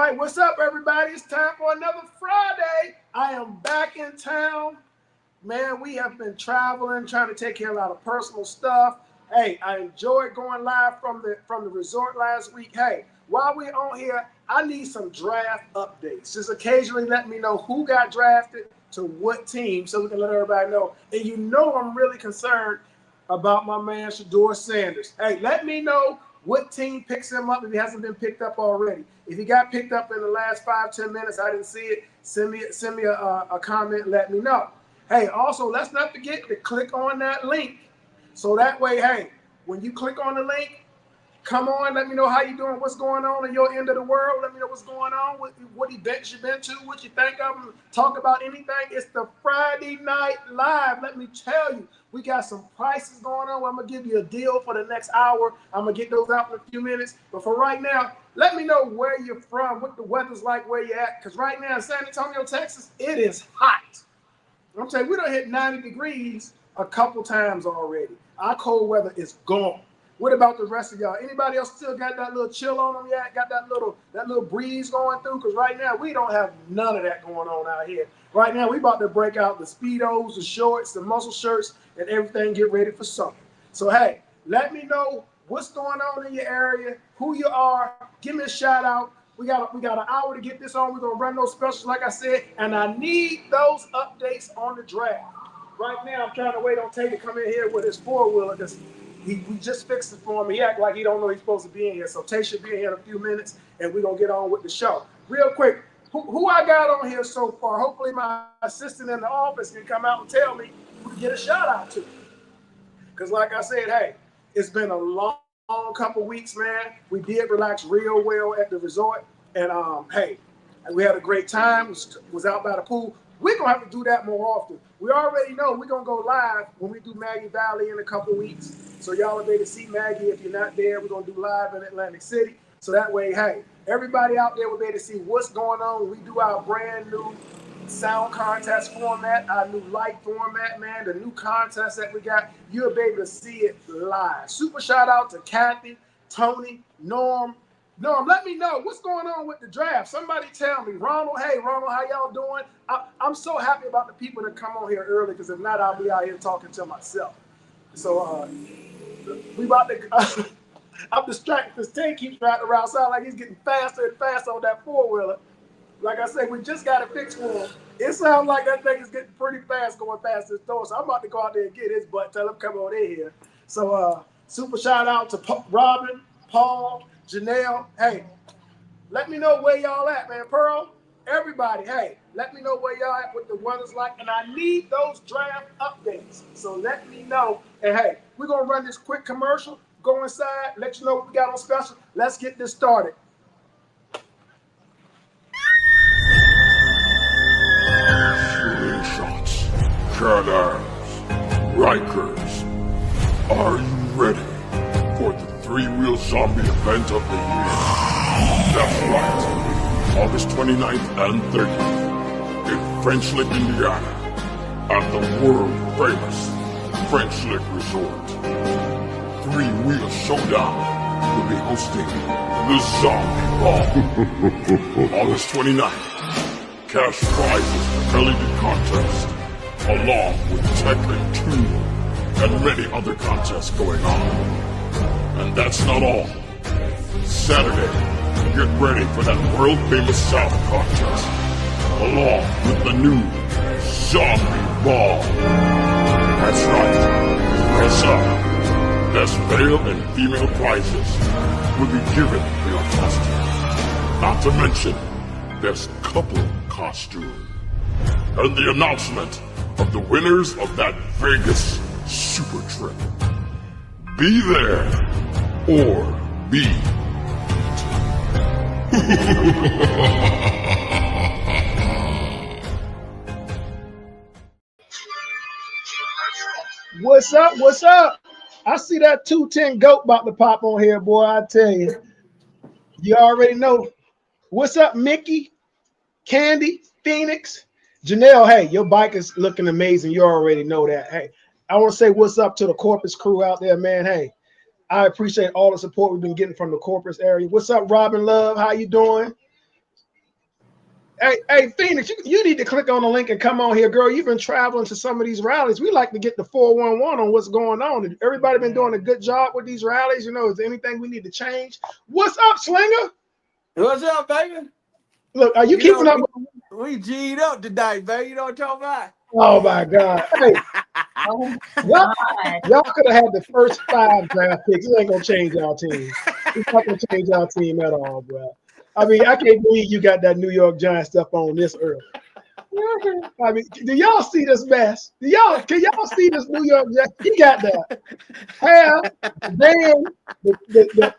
right, what's up, everybody? It's time for another Friday. I am back in town. Man, we have been traveling, trying to take care of a lot of personal stuff. Hey, I enjoyed going live from the resort last week. Hey, while we're on here, I need some draft updates. Just occasionally let me know who got drafted to what team so we can let everybody know. And you know I'm really concerned about my man Shedeur Sanders. Hey, let me know what team picks him up if he hasn't been picked up already. If he got picked up in the last 5-10 minutes, I didn't see it. Send me a comment. Let me know. Hey, also let's not forget to click on that link, so that way, hey, when you click on the link, come on, let me know how you doing, what's going on in your end of the world. Let me know what's going on, what events you've been to, what you think of them, talk about anything. It's the Friday Night Live. Let me tell you, we got some prices going on. I'm going to give you a deal for the next hour. I'm going to get those out in a few minutes. But for right now, let me know where you're from, what the weather's like, where you're at. Because right now in San Antonio, Texas, it is hot. I'm telling you, we done hit 90 degrees a couple times already. Our cold weather is gone. What about the rest of y'all? Anybody else still got that little chill on them yet? Got that little breeze going through? Because right now we don't have none of that going on out here. Right now we about to break out the Speedos, the shorts, the muscle shirts, and everything, get ready for summer. So hey, let me know what's going on in your area, who you are. Give me a shout out. We got an hour to get this on. We're gonna run those specials, like I said, and I need those updates on the draft. Right now, I'm trying to wait on Tay to come in here with his four-wheeler because we just fixed it for him. He act like he don't know he's supposed to be in here. So Tay should be in here in a few minutes, and we're gonna get on with the show. Real quick, who I got on here so far? Hopefully my assistant in the office can come out and tell me who to get a shout out to. Because like I said, hey, it's been a long couple weeks, man. We did relax real well at the resort, and hey, we had a great time. Was out by the pool. We're gonna have to do that more often. We already know we're gonna go live when we do Maggie Valley in a couple weeks. So y'all will be able to see Maggie. If you're not there, we're gonna do live in Atlantic City. So that way, hey, everybody out there will be able to see what's going on when we do our brand new sound contest format, our new light format, man, the new contest that we got. You'll be able to see it live. Super shout out to Kathy, Tony, Norm. Norm, let me know what's going on with the draft. Somebody tell me. Ronald, hey, Ronald, how y'all doing? I'm so happy about the people that come on here early, because if not, I'll be out here talking to myself. So we about to I'm distracted because Tay keeps riding around, sound like he's getting faster and faster on that four-wheeler. Like I said, we just got it fixed for him. It sounds like that thing is getting pretty fast going past this door. So I'm about to go out there and get his butt, tell him come on in here. So super shout out to Robin, Paul, Janelle. Hey, let me know where y'all at, man. Pearl, everybody, hey, let me know where y'all at, what the weather's like. And I need those draft updates. So let me know. And hey, we're going to run this quick commercial, go inside, let you know what we got on special. Let's get this started. Shots, Shaddams, Rikers, are you ready for the three-wheel zombie event of the year? That's right, August 29th and 30th in French Lick, Indiana, at the world-famous French Lick Resort. Three-wheel showdown will be hosting the Zombie Ball. August 29th. Cash prizes for LED contest, along with Tekken 2 and many other contests going on. And that's not all. Saturday, get ready for that world-famous sound contest, along with the new Zombie Ball. That's right. Dress up. Best male and female prizes will be given for your costume. Not to mention, there's couple costume. And the announcement of the winners of that Vegas super trip. Be there or be. What's up? What's up? I see that 210 GOAT about to pop on here, boy. I tell you. You already know. What's up, Mickey? Candy, Phoenix, Janelle, hey, your bike is looking amazing. You already know that. Hey, I want to say what's up to the Corpus crew out there, man. Hey, I appreciate all the support we've been getting from the Corpus area. What's up, Robin Love? How you doing? Hey, Phoenix, you need to click on the link and come on here, girl. You've been traveling to some of these rallies. We like to get the 411 on what's going on. Everybody been doing a good job with these rallies. You know, is there anything we need to change? What's up, Slinger? What's up, baby? Look, are you keeping up? We G'd up tonight, baby. You know what I'm talking about? Oh my God! Hey, Oh, y'all could have had the first 5 draft picks. It ain't gonna change our team. It's not gonna change our team at all, bro. I mean, I can't believe you got that New York Giants stuff on this early. I mean, do y'all see this mess? Can y'all see this New York Giants? He got the hair, the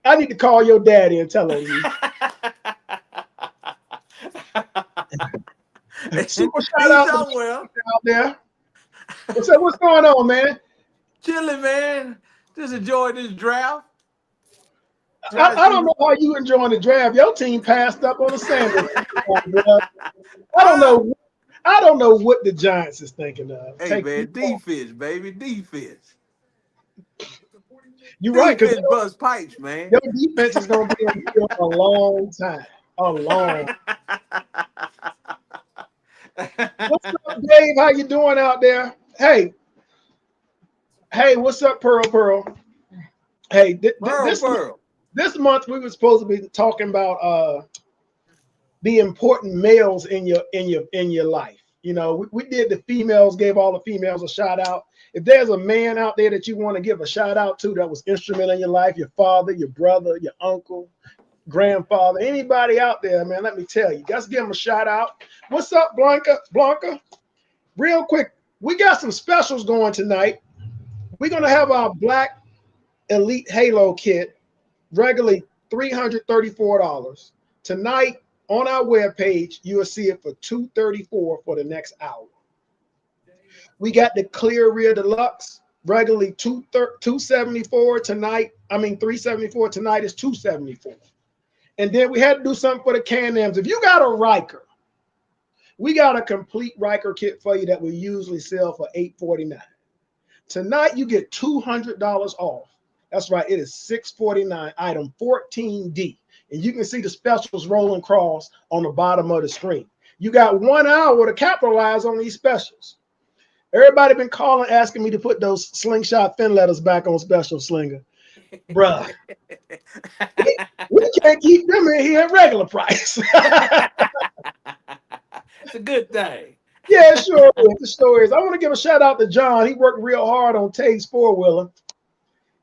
I need to call your daddy and tell him you. Super shout out out there. So what's going on, man? Chilling, man. Just enjoy this draft. I don't know how you enjoying the draft. Your team passed up on the Sanders. I don't know what the Giants is thinking of. Hey, man, defense, baby, defense. You're right, because bust pipes, man. Your defense is gonna be on here a long time. A long. What's up, Dave? How you doing out there? Hey, what's up, Pearl? Hey, this month we were supposed to be talking about the important males in your life. You know, we did the females, gave all the females a shout out. If there's a man out there that you want to give a shout out to that was instrumental in your life, your father, your brother, your uncle, grandfather, anybody out there, man, let me tell you, just give them a shout out. What's up, Blanca? Real quick, we got some specials going tonight. We're gonna have our Black Elite Halo kit, regularly $334. Tonight on our webpage, you will see it for $234 for the next hour. We got the Clear Rear Deluxe, regularly $274 tonight. I mean $374 tonight is $274. And then we had to do something for the Can-Ams. If you got a Riker, we got a complete Riker kit for you that we usually sell for $849. Tonight you get $200 off. That's right, it is $649, item 14D. And you can see the specials rolling across on the bottom of the screen. You got 1 hour to capitalize on these specials. Everybody been calling, asking me to put those Slingshot fin letters back on special, Slinger. Bruh. We can't keep them in here at regular price. It's a good thing. Yeah, it sure is. It sure is. I want to give a shout out to John. He worked real hard on Tay's 4-wheeler.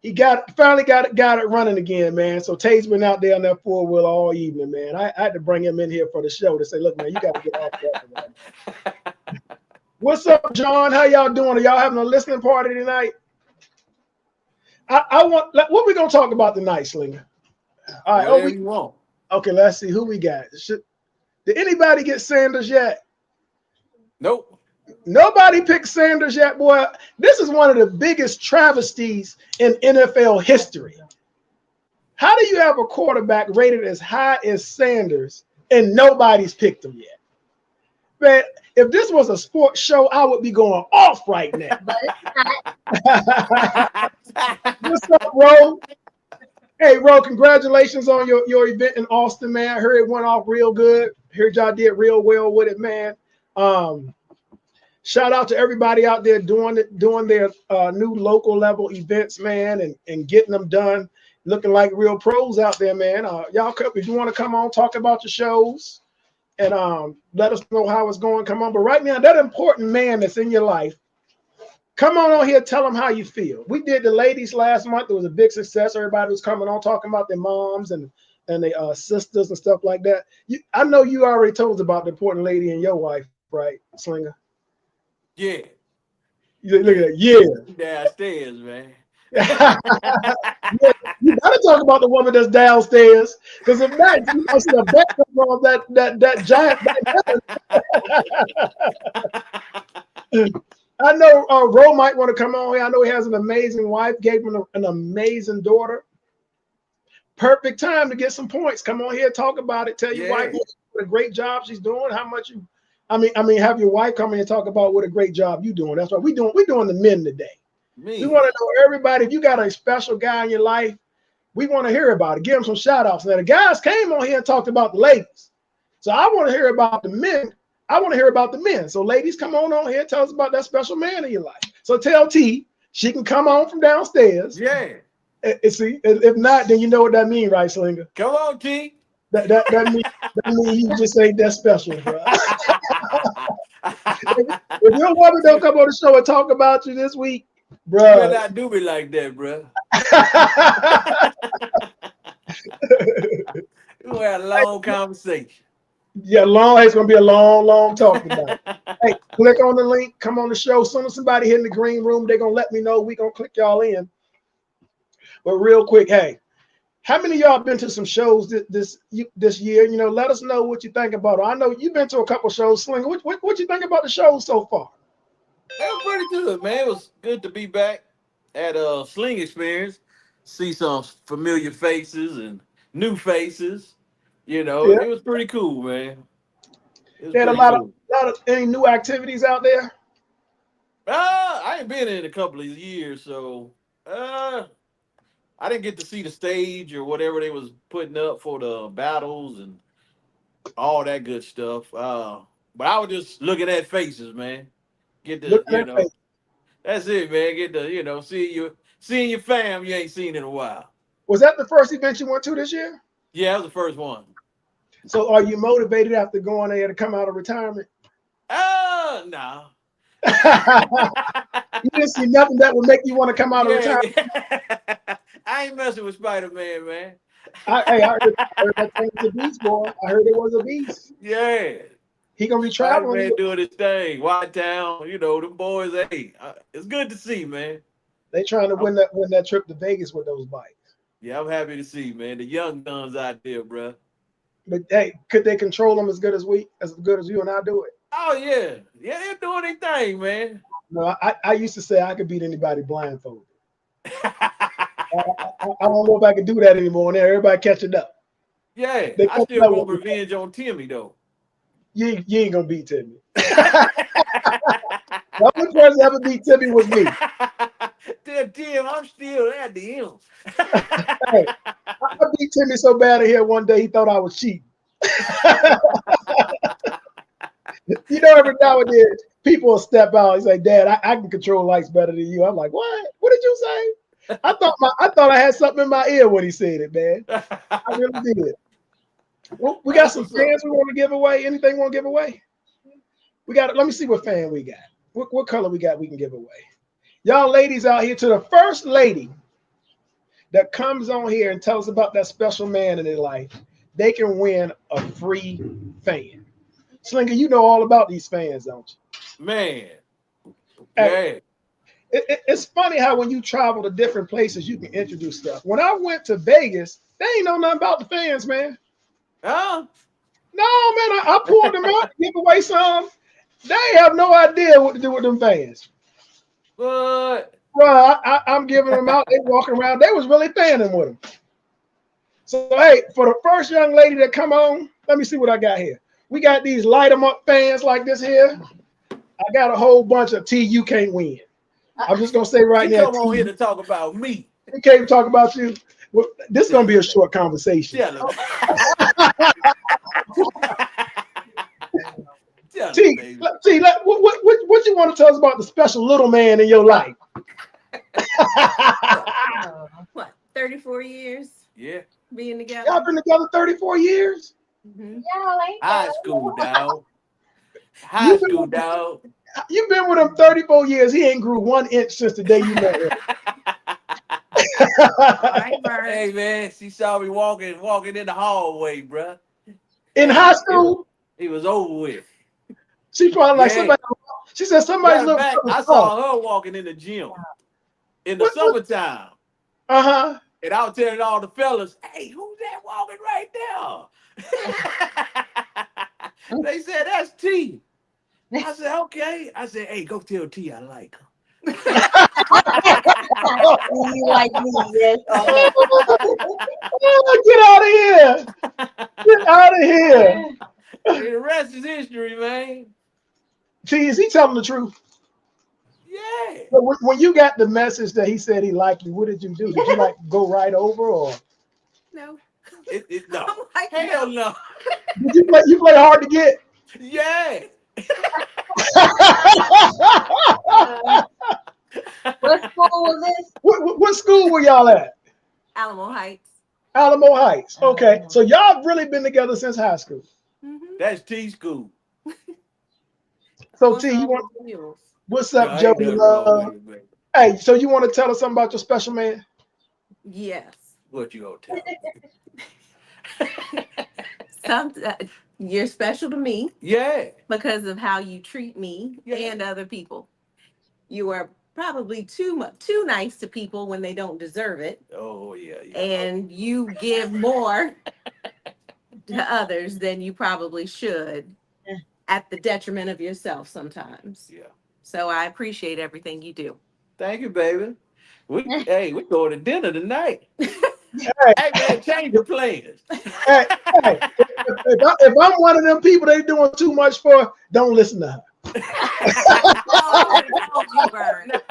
He finally got it running again, man. So Tay's been out there on that 4-wheeler all evening, man. I had to bring him in here for the show to say, look, man, you got to get off that. What's up, John? How y'all doing? Are y'all having a listening party tonight? What we gonna talk about tonight, Slinger? All right. Whatever you want. Okay, let's see who we got. Did anybody get Sanders yet? Nope. Nobody picked Sanders yet, boy. This is one of the biggest travesties in NFL history. How do you have a quarterback rated as high as Sanders and nobody's picked him yet? Man, if this was a sports show, I would be going off right now. What's up, Ro? Hey, Ro, congratulations on your event in Austin, man. I heard it went off real good. Heard y'all did real well with it, man. Shout out to everybody out there doing their new local level events, man, and getting them done, looking like real pros out there, man. Y'all, if you want to come on, talk about your shows, and let us know how it's going. Come on, but right now, that important man that's in your life, come on here, tell them how you feel. We did the ladies last month. It was a big success. Everybody was coming on talking about their moms and their sisters and stuff like that. I know you already told us about the important lady and your wife, right, Slinger? Yeah. Look at that. Yeah. Downstairs, man. Yeah, you gotta talk about the woman that's downstairs, because if not, you know, see the background on that giant. I know Ro might want to come on here. I know he has an amazing wife, gave him an amazing daughter. Perfect time to get some points. Come on here, talk about it. Tell your wife what a great job she's doing. How much you, I mean, have your wife come in and talk about what a great job you're doing. That's what we're doing the men today. We want to know everybody. If you got a special guy in your life, We want to hear about it. Give them some shout outs. Now, the guys came on here and talked about the ladies. So I want to hear about the men. I want to hear about the men. So, ladies, come on here. Tell us about that special man in your life. So, tell T she can come on from downstairs. Yeah. See, if not, then you know what that means, right, Slinger? Come on, T. That means you just ain't that special, bro. If your woman don't come on the show and talk about you this week, bro. You better not do me like that, bro. We'll have a long conversation. Yeah, it's gonna be a long talk tonight. Hey, click on the link, come on the show. As soon as somebody hit in the green room, they're gonna let me know. We're gonna click y'all in. But real quick, hey, how many of y'all been to some shows this year? You know, let us know what you think about it. I know you've been to a couple shows. Slinger, what you think about the shows so far? They were pretty good, man. It was good to be back at a Sling Experience, see some familiar faces and new faces. You know, Yeah. It was pretty cool, man. They had a lot of any new activities out there. I ain't been in a couple of years, so I didn't get to see the stage or whatever they was putting up for the battles and all that good stuff. But I was just looking at faces, man. Get the that's it, man. Get the seeing your fam you ain't seen in a while. Was that the first event you went to this year? Yeah, that was the first one. So are you motivated after going there to come out of retirement? No. You didn't see nothing that would make you want to come out of retirement. I ain't messing with Spider-Man, man. I heard that thing was a beast, boy. I heard it was a beast. Yeah. He gonna be traveling. Spider-Man doing his thing. White Town, them boys. Hey, it's good to see, man. They trying to win that trip to Vegas with those bikes. Yeah, I'm happy to see, man. The young guns out there, bro. But hey, could they control them as good as you and I do it? Oh yeah, they're doing their thing, man. No, I used to say I could beat anybody blindfolded. I don't know if I can do that anymore. Now everybody catching up. Yeah, I still want revenge on Timmy though. You ain't gonna beat Timmy. The only person ever beat Timmy was me. Tim, I'm still at the end. Hey, I beat Timmy so bad in here one day he thought I was cheating. Every now and then people will step out and say, "Dad, I can control lights better than you." I'm like, "What? What did you say?" I thought I had something in my ear when he said it, man. I really did. Well, we got some fans we want to give away. Anything we want to give away? We got. Let me see what fan we got. What color we got we can give away. Y'all ladies out here, to the first lady that comes on here and tells about that special man in their life, they can win a free fan. Slinger, you know all about these fans, don't you? Man. Hey, it's funny how when you travel to different places, you can introduce stuff. When I went to Vegas, they ain't know nothing about the fans, man. Huh? No, man, I pulled them out, give away some. They have no idea what to do with them fans. But Bro, I'm giving them out. They walking around. They was really fanning with them. So, hey, for the first young lady that come on, let me see what I got here. We got these light 'em up fans like this here. I got a whole bunch of T. You can't win. I'm just gonna say right now. Come on here to talk about me. We can't talk about you. Well, this is gonna be a short conversation. T, what you want to tell us about the special little man in your life? What, 34 years? Yeah. Being together? Y'all been together 34 years? Mm-hmm. High school, dog. High school, dog. You've been with him 34 years. He ain't grew 1 inch since the day you met him. Hey, man, she saw me walking in the hallway, bro. In high school? He was over with. She probably like somebody. She said somebody's looking. I saw her walking in the gym in the summertime. Uh-huh. And I was telling all the fellas, "Hey, who's that walking right there?" They said, "That's T." I said, "Okay." I said, "Hey, go tell T I like her." You like me, yes. Get out of here! Get out of here! The rest is history, man. T, is he telling the truth? Yeah. So when you got the message that he said he liked you, what did you do? Did you like go right over, or No. No. I'm like, Hell no. no. did you play? You play hard to get. Yeah. What school was this? What school were y'all at? Alamo Heights. Alamo Heights. Okay, so y'all really been together since high school. Mm-hmm. That's T school. So T, you want what's up, No, ain't Jody nothing wrong Love? with it, man. Hey, so you want to tell us something about your special man? Yes. What you gonna tell You're special to me Yeah. because of how you treat me Yeah. and other people. You are probably too nice to people when they don't deserve it, Oh yeah. and you give more to others than you probably should, at the detriment of yourself sometimes. Yeah. So I appreciate everything you do. Thank you, baby. We going to dinner tonight. Hey, Hey man, change the plans. hey, hey. If I'm one of them people they doing too much for, don't listen to her. I would have told you, Bird.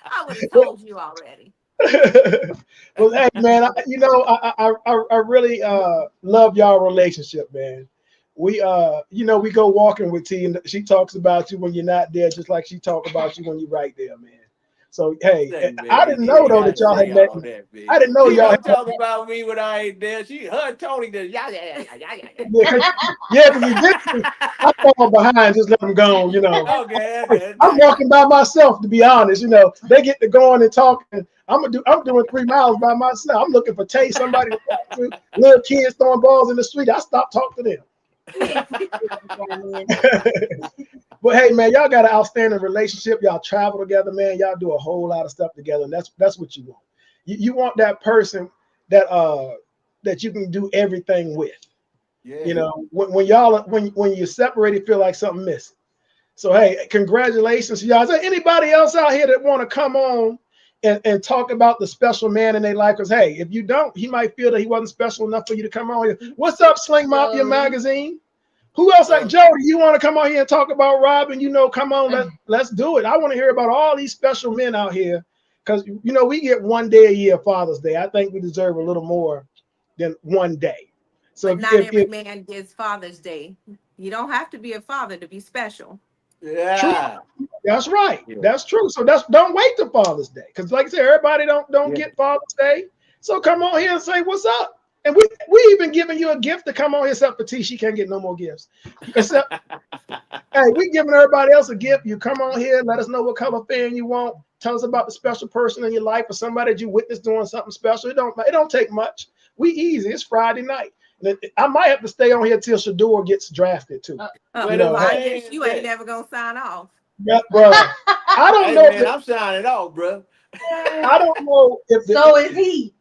I would have told you already. Well, hey man, I really love y'all relationship, man. We we go walking with T, and she talks about you when you're not there, just like she talk about you when you're right there, man. So hey, Say, man, I didn't you know ain't though gotta that y'all say had met. all that, man. I didn't know She y'all don't had talk about me when I ain't there. Her and Tony does. Yeah. yeah, because eventually I fall behind, just let them go, you know. Okay. I'm walking by myself, to be honest. You know, they get to going and talking. I'm doing 3 miles by myself. I'm looking for Tay, somebody to talk to. Little kids throwing balls in the street. I stopped talking to them. But hey, man, y'all got an outstanding relationship. Y'all travel together, man. Y'all do a whole lot of stuff together, and that's what you want. You want that person that that you can do everything with. Yeah. You know, when y'all when you're separated, feel like something missing. So hey, congratulations, y'all. Is there anybody else out here that want to come on and talk about the special man in their life? Because hey, if you don't, he might feel that he wasn't special enough for you to come on here. What's up, Sling Mafia Magazine? Who else like Jody? You want to come on here and talk about Robin? You know, come on, let's do it. I want to hear about all these special men out here, because we get one day a year, Father's Day. I think we deserve a little more than one day. So but not every man gets Father's Day. You don't have to be a father to be special. Yeah. True. That's right. Yeah. That's true. So don't wait till Father's Day, because like I said, everybody don't get Father's Day. So come on here and say what's up. And we even giving you a gift to come on here, except for T. She can't get no more gifts. Except, hey, we giving everybody else a gift. You come on here, let us know what color fan you want. Tell us about the special person in your life or somebody that you witnessed doing something special. It don't take much. We easy. It's Friday night. I might have to stay on here till Shador gets drafted too. I guess you ain't never gonna sign off. Yeah, bro. I don't know. Man, I'm signing off, bro. I don't know if so is he.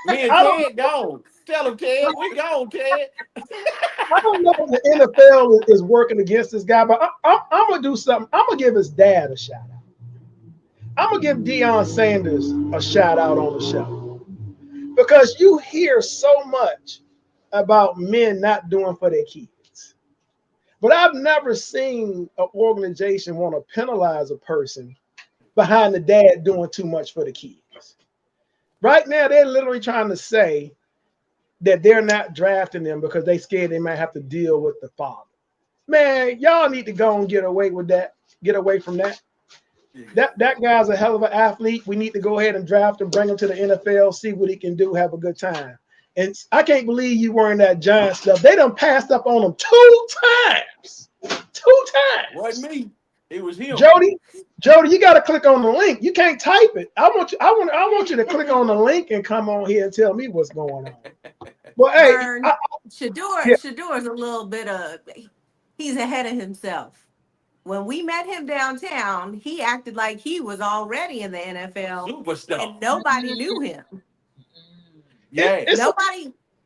Me and Ted gone. Tell him, Ted. We gone, Ted. I don't know if the NFL is working against this guy, but I'm gonna do something. I'm gonna give his dad a shout out. I'm gonna give Deion Sanders a shout out on the show, because you hear so much about men not doing for their kids, but I've never seen an organization want to penalize a person behind the dad doing too much for the kids. Right now, they're literally trying to say that they're not drafting them because they scared they might have to deal with the father. Man, y'all need to go and get away with that. Get away from that. That guy's a hell of an athlete. We need to go ahead and draft him, bring him to the NFL, see what he can do, have a good time. And I can't believe you wearing that Giant stuff. They done passed up on him 2 times. 2 times. Wasn't me. It was him. Jody, you got to click on the link. You can't type it. I want you to click on the link and come on here and tell me what's going on. Well, hey, Shador's a little bit of, he's ahead of himself. When we met him downtown, he acted like he was already in the NFL. Superstar. And nobody knew him. Yeah.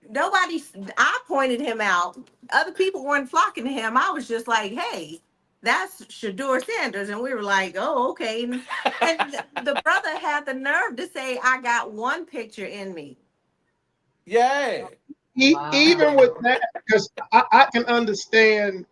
Nobody, I pointed him out. Other people weren't flocking to him. I was just like, hey, that's Shador Sanders. And we were like, oh, okay. And the brother had the nerve to say, I got one picture in me. Yeah. Even with that, because I can understand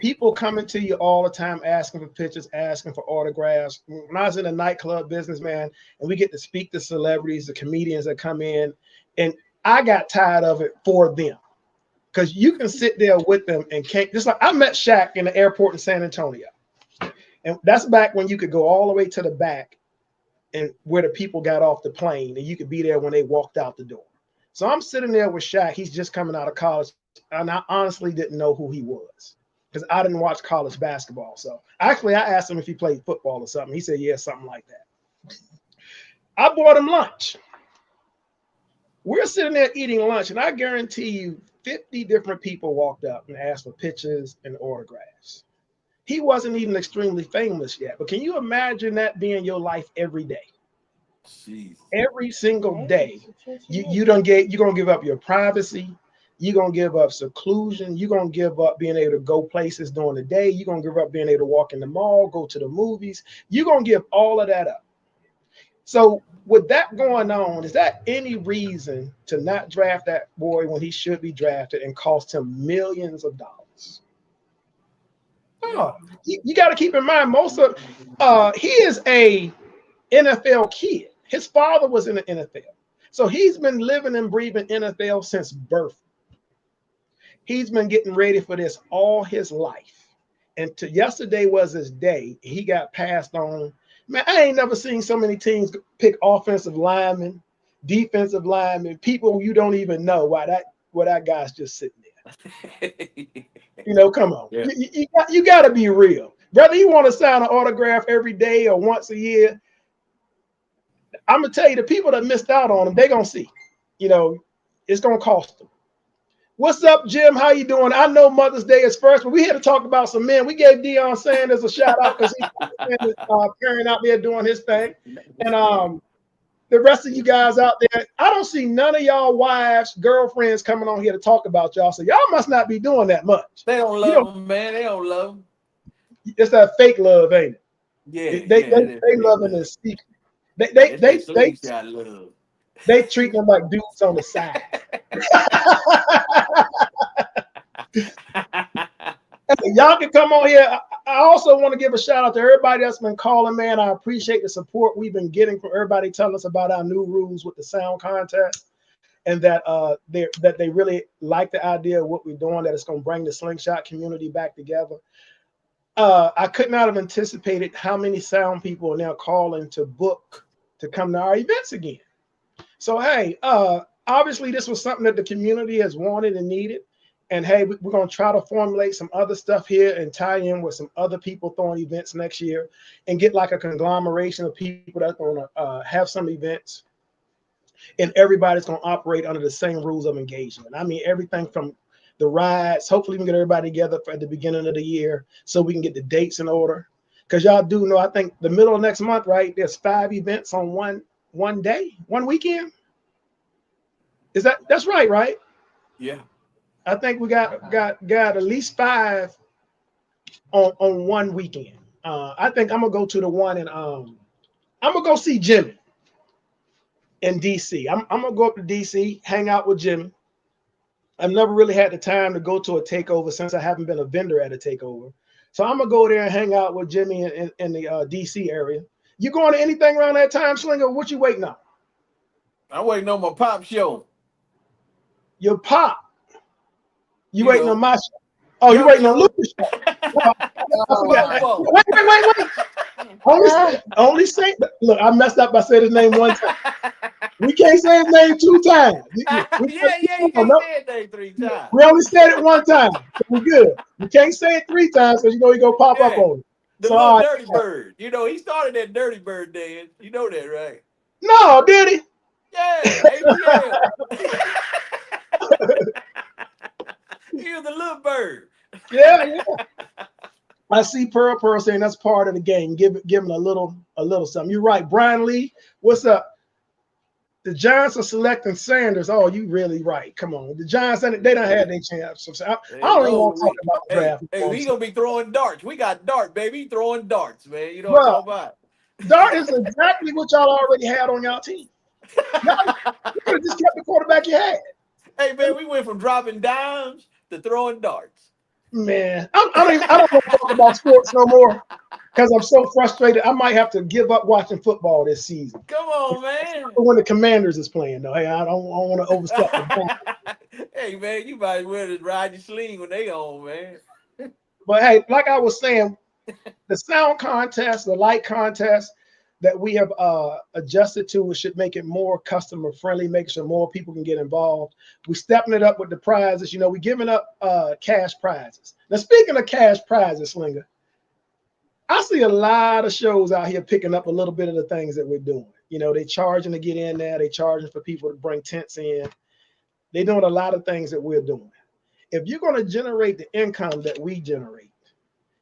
people coming to you all the time asking for pictures, asking for autographs. When I was in the nightclub business, man, and we get to speak to celebrities, the comedians that come in, and I got tired of it for them. Because you can sit there with them and can't, just like I met Shaq in the airport in San Antonio. And that's back when you could go all the way to the back and where the people got off the plane, and you could be there when they walked out the door. So I'm sitting there with Shaq. He's just coming out of college, and I honestly didn't know who he was because I didn't watch college basketball. So actually, I asked him if he played football or something. He said, yeah, something like that. I bought him lunch. We're sitting there eating lunch, and I guarantee you 50 different people walked up and asked for pictures and autographs. He wasn't even extremely famous yet, but can you imagine that being your life every day? Jeez. Every single day, you're gonna give up your privacy, you're gonna give up seclusion, you're gonna give up being able to go places during the day, you're gonna give up being able to walk in the mall, go to the movies, you're gonna give all of that up. So with that going on, is that any reason to not draft that boy when he should be drafted and cost him millions of dollars? Oh, you got to keep in mind, most of he is a NFL kid. His father was in the NFL. So he's been living and breathing NFL since birth. He's been getting ready for this all his life. And yesterday was his day. He got passed on. Man, I ain't never seen so many teams pick offensive linemen, defensive linemen, people you don't even know why that guy's just sitting there. You know, come on. Yeah. You got to be real. Whether you want to sign an autograph every day or once a year, I'm going to tell you, the people that missed out on them, they're going to see. You know, it's going to cost them. What's up, Jim? How you doing? I know Mother's Day is first, but we here to talk about some men. We gave Deion Sanders a shout out because he's carrying out there doing his thing. And the rest of you guys out there, I don't see none of y'all wives, girlfriends coming on here to talk about y'all. So y'all must not be doing that much. They don't love them, man. They don't love them. It's that fake love, ain't it? Yeah. They love in the secret. They treat them like dudes on the side. Y'all can come on here. I also want to give a shout out to everybody that's been calling, man. I appreciate the support we've been getting from everybody telling us about our new rules with the sound contest, and that they really like the idea of what we're doing, that it's going to bring the Slingshot community back together. I could not have anticipated how many sound people are now calling to book to come to our events again. So, hey, obviously this was something that the community has wanted and needed. And hey, we're going to try to formulate some other stuff here and tie in with some other people throwing events next year and get like a conglomeration of people that's going to have some events. And everybody's going to operate under the same rules of engagement. I mean, everything from the rides. Hopefully we can get everybody together at the beginning of the year so we can get the dates in order. Because y'all do know, I think the middle of next month, right, there's 5 events on one day, one weekend. That's right? Yeah. I think we got at least 5 on one weekend. I think I'm gonna go to the one and I'm gonna go see Jimmy in DC. I'm gonna go up to DC, hang out with Jimmy. I've never really had the time to go to a takeover since I haven't been a vendor at a takeover. So I'm gonna go there and hang out with Jimmy in the DC area. You going to anything around that time, Slinger? What you waiting on? I'm waiting on my pop show. Your pop? You waiting on my show? Oh, you waiting on Lucas' show? Wait. Only say. Look, I messed up by saying his name one time. We can't say his name 2 times. You can't say his name 3 times. We only said it 1 time. So we're good. You can't say it 3 times because you know he gonna pop up on it. The little Dirty Bird. You know, he started that Dirty Bird dance. You know that, right? No, did he? Yeah. He was the little bird. Yeah. I see Pearl saying that's part of the game. Give him a little something. You're right. Brian Lee, what's up? The Giants are selecting Sanders. Oh, you really right. Come on. The Giants, they don't have their chance. So I don't even want to talk about the draft. Hey, we going to be throwing darts. We got dart, baby. Throwing darts, man. You know what I'm talking about. Dart is exactly what y'all already had on y'all team. You could have just kept the quarterback you had. Hey, man, we went from dropping dimes to throwing darts. Man, I don't want to talk about sports no more because I'm so frustrated. I might have to give up watching football this season. Come on, man. When the Commanders is playing, though, hey, I don't want to overstep the bounds. Hey, man, you might as well just ride your sling when they on, man. But hey, like I was saying, the sound contest, the light contest that we have adjusted to should make it more customer friendly, make sure more people can get involved. We're stepping it up with the prizes. You know, we're giving up cash prizes. Now, speaking of cash prizes, Slinger, I see a lot of shows out here picking up a little bit of the things that we're doing. You know, they charging to get in there. They charging for people to bring tents in. They're doing a lot of things that we're doing. If you're going to generate the income that we generate,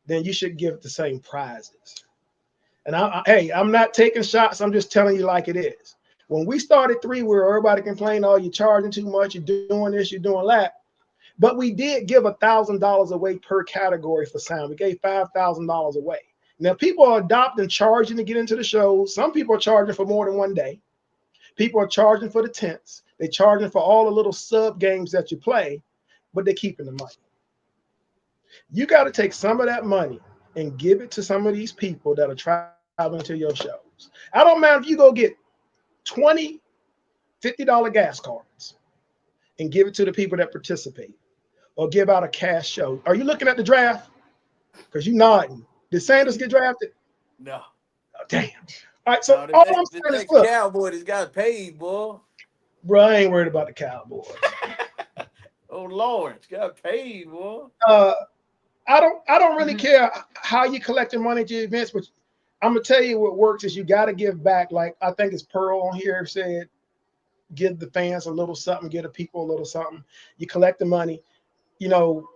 then you should give the same prizes. And hey, I'm not taking shots. I'm just telling you like it is. When we started 3, where everybody complained, oh, you're charging too much, you're doing this, you're doing that. But we did give $1,000 away per category for sound. We gave $5,000 away. Now, people are adopting charging to get into the shows. Some people are charging for more than one day. People are charging for the tents. They're charging for all the little sub games that you play, but they're keeping the money. You got to take some of that money and give it to some of these people that are traveling to your shows. I don't mind if you go get 20 $50 gas cards and give it to the people that participate, or give out a cash show. Are you looking at the draft? Because you nodding. Did Sanders get drafted? No. Oh, damn. All right, so No, all I'm saying is, look, Cowboy just got paid, boy. bro, I ain't worried about the Cowboys. Oh, Lawrence got paid, boy. I don't really care how you collect your money to your events, but I'm gonna tell you what works is you got to give back. Like I think it's Pearl on here said, give the fans a little something, give the people a little something. You collect the money, you know,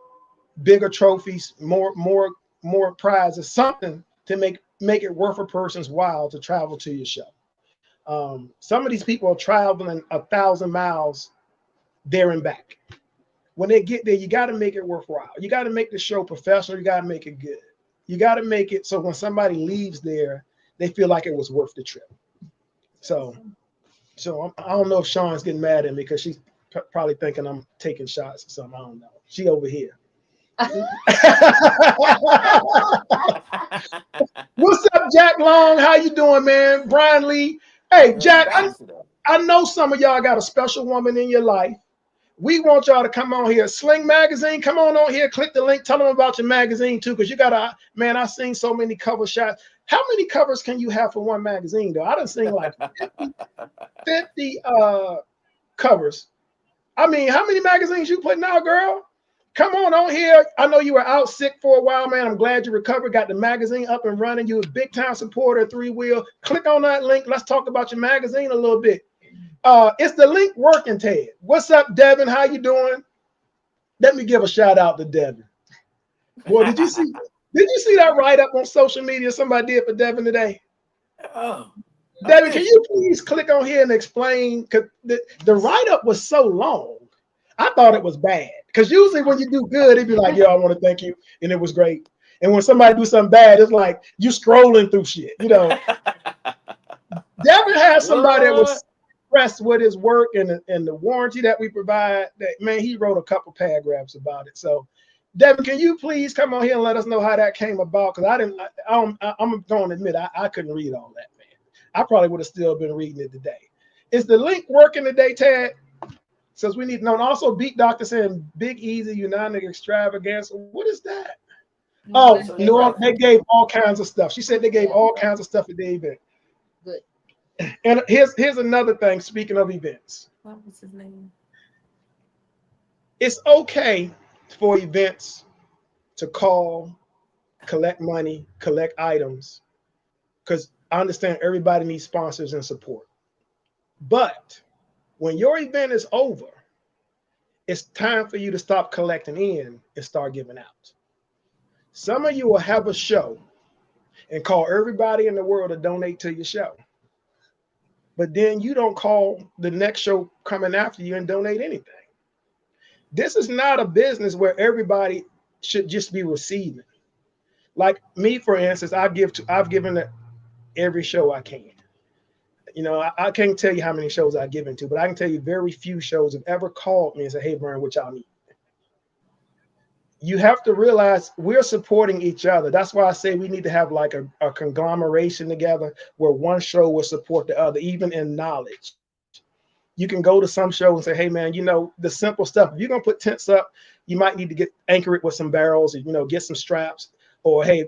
bigger trophies, more prizes, something to make it worth a person's while to travel to your show. Some of these people are traveling 1,000 miles there and back. When they get there, you got to make it worthwhile. You got to make the show professional. You got to make it good. You got to make it so when somebody leaves there, they feel like it was worth the trip. So I don't know if Sean's getting mad at me because she's probably thinking I'm taking shots or something. I don't know. She over here. What's up, Jack Long? How you doing, man? Brian Lee. Hey, Jack, I know some of y'all got a special woman in your life. We want y'all to come on here. Sling Magazine, come on here. Click the link. Tell them about your magazine, too, because you got to, man, I've seen so many cover shots. How many covers can you have for one magazine, though? I done seen like 50 covers. I mean, how many magazines you putting out, girl? Come on here. I know you were out sick for a while, man. I'm glad you recovered, got the magazine up and running. You're a big-time supporter of Three Wheel. Click on that link. Let's talk about your magazine a little bit. Is the link working, Ted? What's up, Devin? How you doing? Let me give a shout out to Devin. Boy, did you see that write-up on social media somebody did for Devin today? Oh. Devin, can you please click on here and explain? Because the write-up was so long. I thought it was bad. Because usually when you do good, it'd be like, yo, I want to thank you. And it was great. And when somebody do something bad, it's like you scrolling through shit. You know, Devin had somebody that was impressed with his work and the warranty that we provide. That, man, he wrote a couple paragraphs about it. So, Devin, can you please come on here and let us know how that came about? Because I'm going to admit, I couldn't read all that, man. I probably would have still been reading it today. Is the link working today, Ted? Says we need to know. And also, Beat Doctor saying Big Easy United Extravaganza. What is that? Oh, no, they gave all kinds of stuff. She said they gave all kinds of stuff at the event. Good. And here's another thing. Speaking of events, What was his name? It's okay for events to call, collect money, collect items, because I understand everybody needs sponsors and support. But when your event is over, it's time for you to stop collecting in and start giving out. Some of you will have a show and call everybody in the world to donate to your show. But then you don't call the next show coming after you and donate anything. This is not a business where everybody should just be receiving. Like me, for instance, I've given to every show I can. You know, I can't tell you how many shows I've given to, but I can tell you very few shows have ever called me and said, hey, Brian, what y'all need? you have to realize we're supporting each other. That's why I say we need to have like a conglomeration together where one show will support the other, even in knowledge. You can go to some show and say, hey man, you know, the simple stuff. If you're gonna put tents up, you might need to anchor it with some barrels, and, you know, get some straps, or hey,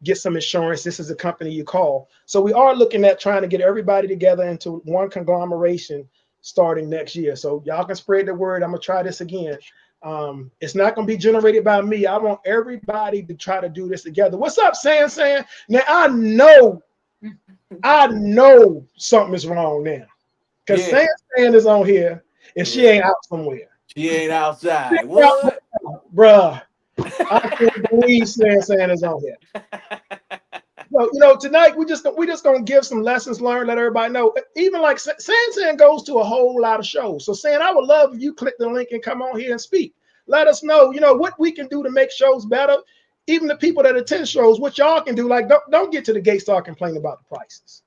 get some insurance. This is the company you call. So we are looking at trying to get everybody together into one conglomeration starting next year. So y'all can spread the word. I'm gonna try this again. It's not gonna be generated by me. I want everybody to try to do this together. What's up, San? Now I know something is wrong now. Because San is on here and she ain't out somewhere. She ain't outside. What? Bruh, I can't believe San is on here. So, you know, tonight we just gonna give some lessons learned, let everybody know. Even like San goes to a whole lot of shows. So San, I would love if you click the link and come on here and speak. Let us know, you know, what we can do to make shows better. Even the people that attend shows, what y'all can do. Like, don't get to the gate start complaining about the prices.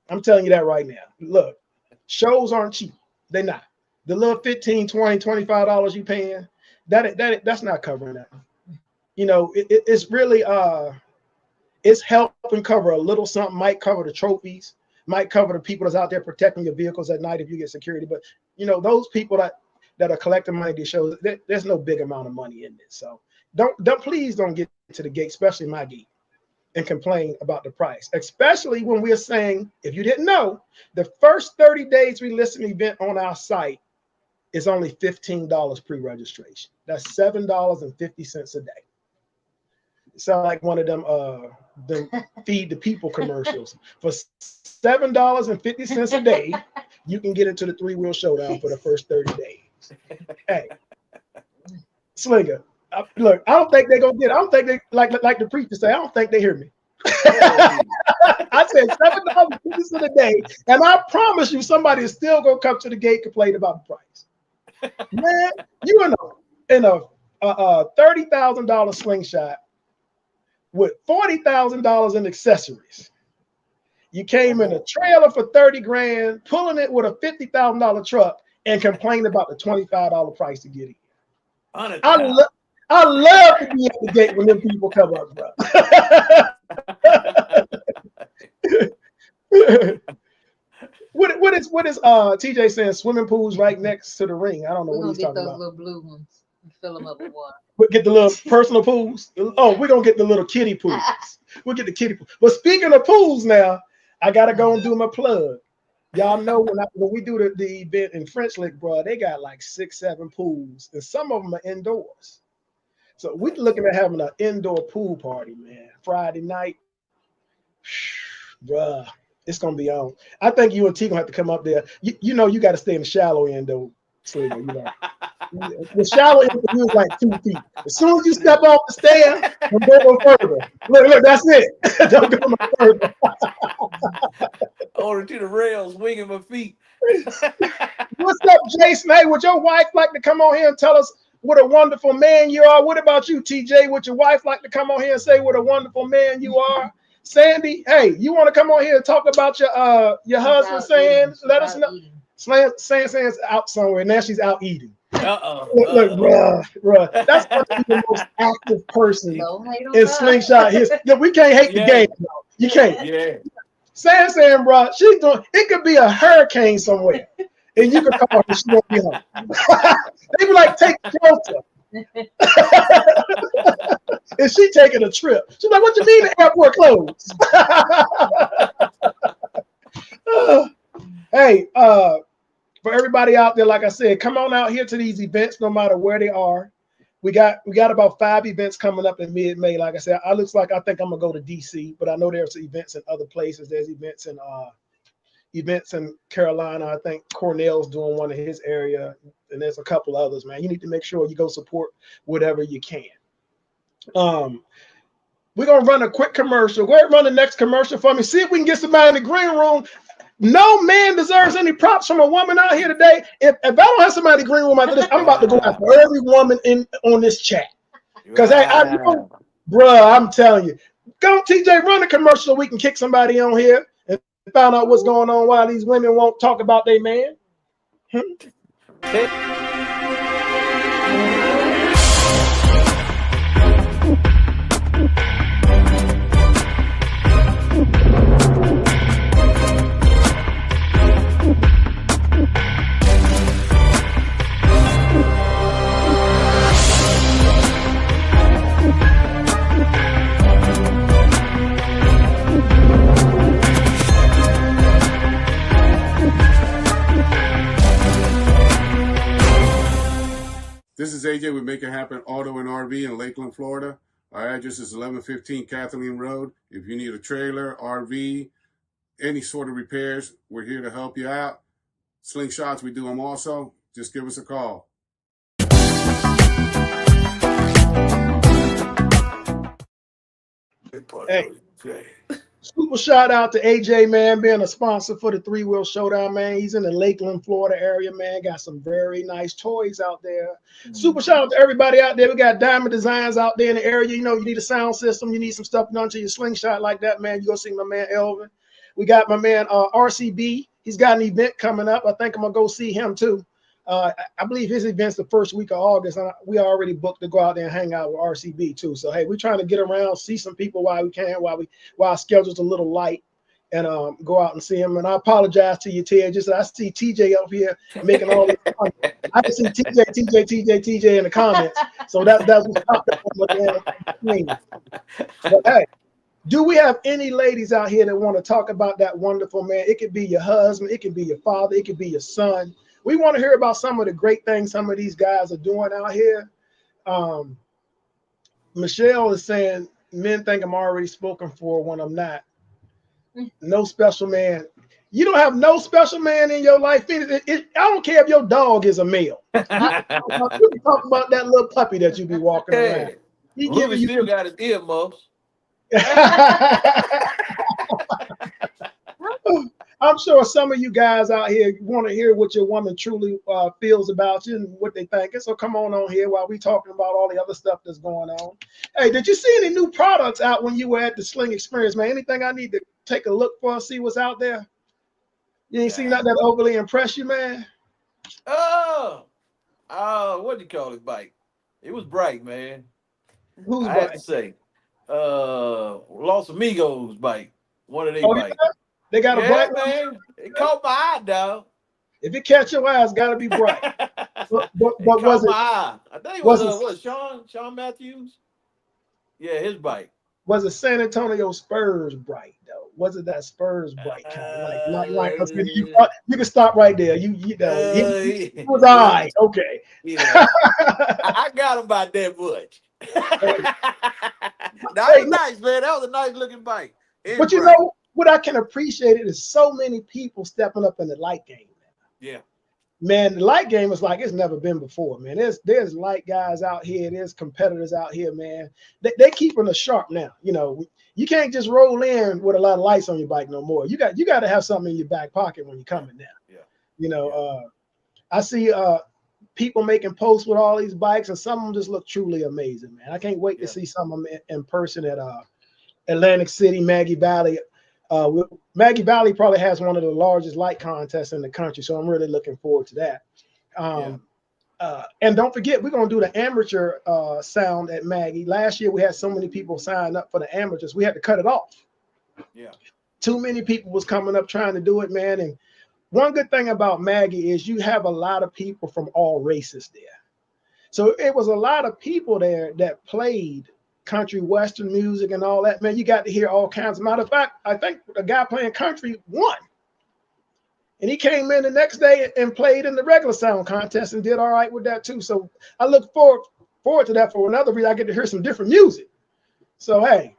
I'm telling you that right now. Look. Shows aren't cheap. They're not. The little $15, $20, $25 you paying, that's not covering that. You know, it's really it's helping cover a little something. Might cover the trophies, might cover the people that's out there protecting your vehicles at night if you get security. But you know, those people that are collecting money at these shows, there's no big amount of money in this. So please don't get to the gate, especially my gate, and complain about the price, especially when we're saying, if you didn't know, the first 30 days we list an event on our site is only $15 pre-registration. That's $7.50 a day. It sounds like one of them feed the people commercials. For $7.50 a day, you can get into the 3-wheel showdown for the first 30 days. Hey, Slinger. Look, I don't think they're gonna get it. I don't think they like the preacher say, I don't think they hear me. I said $7.50 a day, and I promise you somebody is still gonna come to the gate complaining about the price. Man, you in a $30,000 slingshot with $40,000 in accessories. You came in a trailer for 30 grand, pulling it with a $50,000 truck, and complained about the $25 price to get in. I love to be at the gate when them people come up, bro. What is TJ saying? Swimming pools right next to the ring. I don't know what he's talking about. We're gonna get those little blue ones and fill them up with water. We'll get the little personal pools. Oh, we're gonna get the little kiddie pools. We'll get the kiddie pools. But speaking of pools now, I gotta go and do my plug. Y'all know when we do the event in French Lick, bro, they got like 6-7 pools, and some of them are indoors. So we're looking at having an indoor pool party, man. Friday night, bruh, it's gonna be on. I think you and T gonna have to come up there. You know you got to stay in the shallow end though, Slinger. You know, the shallow end for you is like 2 feet. As soon as you step off the stair, don't go no further. Look, that's it. Don't go no further. Over to the rails, winging my feet. What's up, Jason? Hey, would your wife like to come on here and tell us what a wonderful man you are? What about you, TJ? Would your wife like to come on here and say what a wonderful man you are? Sandy, hey, you want to come on here and talk about your husband? Saying, let us know. Saying's out somewhere. Now she's out eating. Look, bruh, that's the most active person in Slingshot history. We can't hate the game. No. You can't. Yeah. Saying, bro, she's doing. It could be a hurricane somewhere, and you could come on and she won't be home. They be like, take shelter. And she taking a trip. She's like, what you mean the airport closed? Hey, for everybody out there, like I said, come on out here to these events, no matter where they are. We got about 5 events coming up in mid-May. Like I said, I think I'm gonna go to DC, but I know there's events in other places. There's events in Carolina. I think Cornell's doing one in his area, and there's a couple others, man. You need to make sure you go support whatever you can. We're gonna run a quick commercial. Go ahead and run the next commercial for me. See if we can get somebody in the green room. No man deserves any props from a woman out here today. If I don't have somebody in the green room after this, I'm about to go after every woman on this chat. Because hey, I know, bruh, I'm telling you. Go, TJ, run a commercial so we can kick somebody on here and find out what's going on while these women won't talk about their man. is AJ with Make It Happen Auto and RV in Lakeland, Florida. Our address is 1115 Kathleen Road. If you need a trailer, RV, any sort of repairs, we're here to help you out. Slingshots, we do them also. Just give us a call. Hey, super shout out to AJ, man, being a sponsor for the Three Wheel Showdown, man. He's in the Lakeland, Florida area, man. Got some very nice toys out there. Super shout out to everybody out there. We got Diamond Designs out there in the area. You know, you need a sound system, you need some stuff done to your slingshot like that, man. You go see my man Elvin. We got my man RCB. He's got an event coming up. I think I'm gonna go see him too. I believe his event's the first week of August, and we already booked to go out there and hang out with RCB too. So hey, we're trying to get around, see some people while we can, while our schedule's a little light, and go out and see him. And I apologize to you, Ted. Just I see TJ up here making all this comments. I can see TJ in the comments. So that's what's popping. But hey, do we have any ladies out here that want to talk about that wonderful man? It could be your husband, it could be your father, it could be your son. We want to hear about some of the great things some of these guys are doing out here. Michelle is saying, men think I'm already spoken for when I'm not. No special man. You don't have no special man in your life. I don't care if your dog is a male. You can talk about that little puppy that you be walking around. He Ruby still got his earmuffs. I'm sure some of you guys out here want to hear what your woman truly feels about you and what they think. So come on here while we talking about all the other stuff that's going on. Hey, did you see any new products out when you were at the Sling Experience, man? Anything I need to take a look for, see what's out there? You ain't seen nothing that overly impressed you, man? What do you call his bike? It was bright, man. Who's I bike? had to say, Los Amigos bike. One of their bikes. They got a bright man. It caught my eye, dog. If it catch your eye, it's got to be bright. but was it? My eye. I think it was Sean Matthews. Yeah, his bike. Was it San Antonio Spurs bright though? Was it that Spurs bright kind of like you can stop right there. You know he was all right. Okay. Yeah. I got him by that much. That was nice, man. That was a nice looking bike. But you know what I can appreciate is so many people stepping up in the light game. Yeah. Man, the light game is like it's never been before, man. There's light guys out here, there's competitors out here, man. They keeping us sharp now. You know, you can't just roll in with a lot of lights on your bike no more. You got to have something in your back pocket when you're coming down. Yeah. You know, I see people making posts with all these bikes, and some of them just look truly amazing, man. I can't wait to see some of them in person at Atlantic City, Maggie Valley. Maggie Valley probably has one of the largest light contests in the country, so I'm really looking forward to that. And don't forget, we're going to do the amateur sound at Maggie. Last year, we had so many people sign up for the amateurs, we had to cut it off. Yeah. Too many people was coming up trying to do it, man. And one good thing about Maggie is you have a lot of people from all races there. So it was a lot of people there that played country western music and all that, man. You got to hear all kinds. Matter of fact, I think the guy playing country won, and he came in the next day and played in the regular sound contest and did all right with that too. So I look forward to that. For another reason, I get to hear some different music. So hey,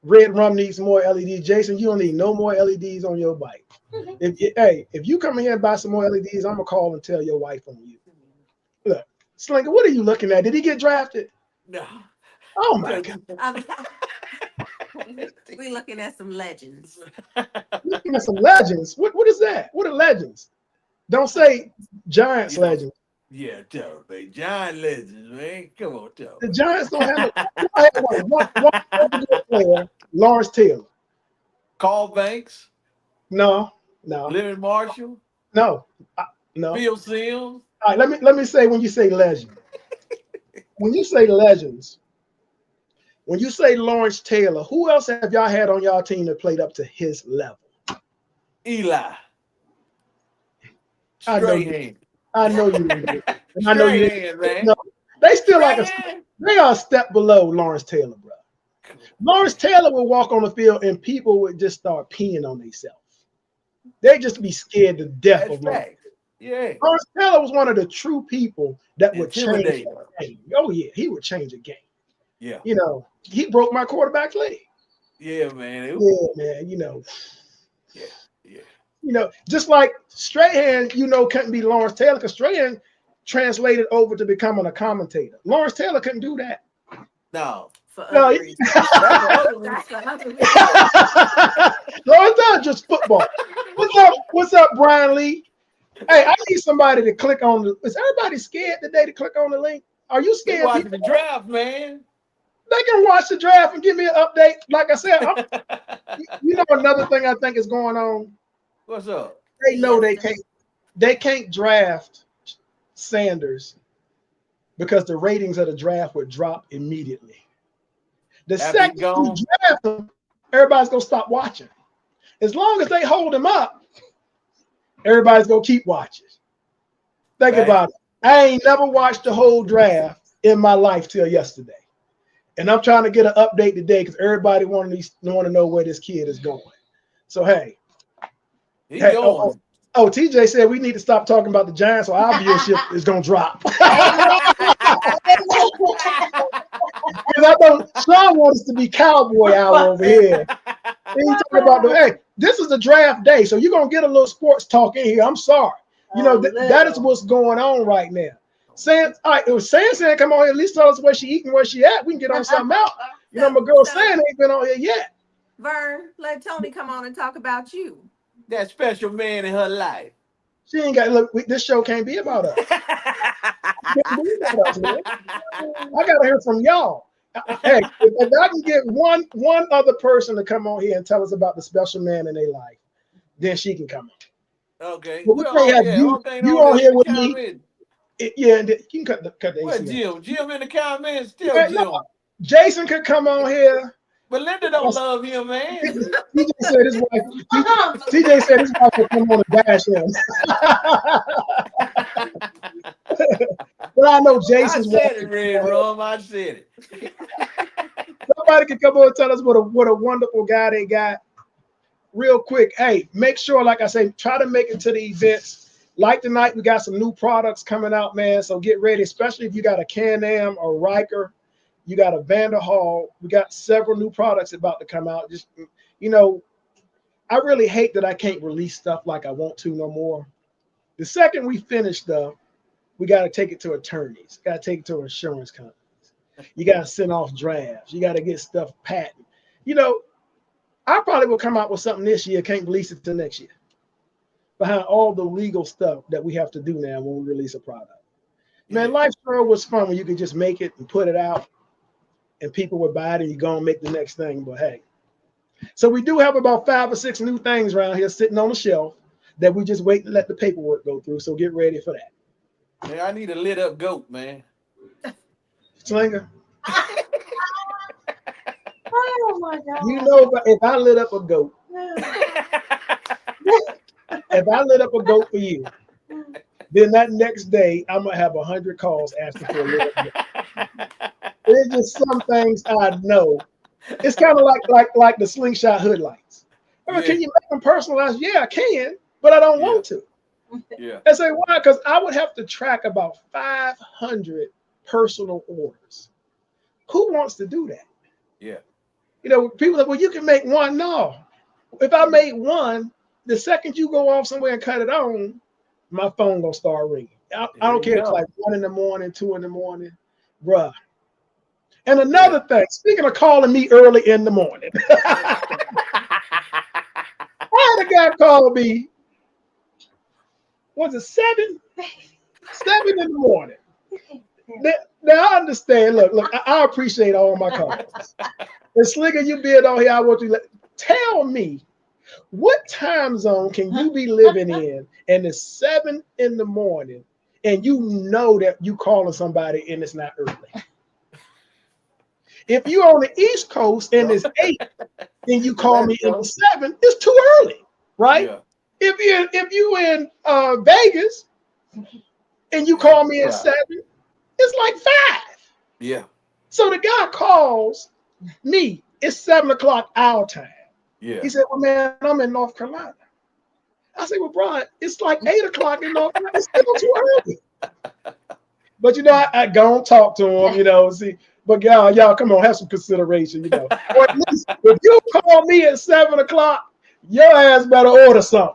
Red Rum needs more LEDs. Jason, you don't need no more LEDs on your bike. If you come in here and buy some more LEDs, I'm gonna call and tell your wife on you. Look, Slinker, what are you looking at? Did he get drafted? No. Oh my God. We're looking at some legends. Looking at some legends. What is that? What are legends? Don't say Giants legends. Yeah, tell me. Giant legends, man. Come on, tell me. The Giants don't have one player, Lawrence Taylor. Carl Banks? No. Living Marshall? No. Phil Simms? All right, let me say when you say legend. When you say legends, when you say Lawrence Taylor, who else have y'all had on y'all team that played up to his level? Eli. I know you didn't. I know you didn't. Man. No, they still they are a step below Lawrence Taylor, bro. Lawrence Taylor would walk on the field and people would just start peeing on themselves. They just be scared to death of him. Yeah. Lawrence Taylor was one of the true people that would change Intimidate. the game. Oh yeah, he would change a game. Yeah. You know, he broke my quarterback leg. Yeah, man. Yeah, man. Yeah. Just like Strahan, couldn't be Lawrence Taylor because Strahan translated over to becoming a commentator. Lawrence Taylor couldn't do that. No. For No, other he- reasons. That's the other reason. That's the other reason. Lawrence Taylor just football. What's up, Brian Lee? Hey, I need somebody to click on the. Is everybody scared today to click on the link? Are you They scared? watching People, the draft, man. they can watch the draft and give me an update. Like I said, another thing I think is going on. What's up? They know they can't draft Sanders because the ratings of the draft would drop immediately. The After second he gone? you draft him, everybody's gonna stop watching. As long as they hold him up, everybody's gonna keep watching. Think Right. about it. I ain't never watched the whole draft in my life till yesterday. And I'm trying to get an update today because everybody want to know where this kid is going. So hey. He Hey, going. TJ said we need to stop talking about the Giants, so our viewership is gonna drop. Because I know Sean wants to be cowboy hour over here. He's talking about this is the draft day, so you're gonna get a little sports talk in here. I'm sorry. That is what's going on right now. If Sam come on here, at least tell us where she eating, where she at. We can get on something else. My girl Sam ain't been on here yet. Vern, let Tony come on and talk about you. That special man in her life. She ain't got look. This show can't be about us. Can't be about us, man. I gotta hear from y'all. Hey, if I can get one other person to come on here and tell us about the special man in their life, then she can come on. Okay. But we can't have you on here with me. Yeah, and you can cut the Where's AC. Jim? Jim in the comments. Still Yeah, Jim. no, Jason could come on here. Belinda don't love him, man. TJ said his wife would come on and bash him. But I know Jason's I said wife. it, Red Rum. I said it. Somebody can come on and tell us what a wonderful guy they got. Real quick, hey, make sure, like I say, try to make it to the events. Like tonight, we got some new products coming out, man. So get ready, especially if you got a Can-Am or Riker. You got a Vanderhall. We got several new products about to come out. Just, I really hate that I can't release stuff like I want to no more. The second we finish stuff, we got to take it to attorneys. Got to take it to insurance companies. You got to send off drafts. You got to get stuff patent. I probably will come out with something this year. Can't release it till next year. Behind all the legal stuff that we have to do now when we release a product. Man, life sure was fun when you could just make it and put it out and people would buy it and you go and make the next thing. But hey, so we do have about 5 or 6 new things around here sitting on the shelf that we just wait to let the paperwork go through. So get ready for that. Man, I need a lit up goat, man. Slinger. Oh my God. If I lit up a goat, for you, then that next day I'm gonna have 100 calls asking for a lit up goat. There's just some things I know. It's kind of like the slingshot hood lights. Yeah. Can you make them personalized? Yeah, I can, but I don't want to. Yeah. I say why? Because I would have to track about 500 personal orders. Who wants to do that? Yeah. People like, well, you can make one. No, if I made one, the second you go off somewhere and cut it on, my phone gonna start ringing. I don't care if it's like 1 in the morning, 2 in the morning, bruh. And another thing, speaking of calling me early in the morning, I had a guy call me. Was it 7? 7 in the morning. Now I understand. Look, I appreciate all my calls. And Slinger, you being on here, I want you to tell me what time zone can you be living in, and it's 7 in the morning, and you know that you calling somebody and it's not early. If you're on the East Coast and it's 8, and you call me in the 7, it's too early, right? Yeah. If you in Vegas and you call me at 7, it's like 5. Yeah. So the guy calls me. It's 7 o'clock our time. Yeah. He said, "Well, man, I'm in North Carolina." I say, well, Brian, it's like 8 o'clock in the morning. It's still too early. But you know, I go and talk to him, you know, see. But y'all, come on, have some consideration, you know. Or at least if you call me at 7 o'clock, your ass better order something.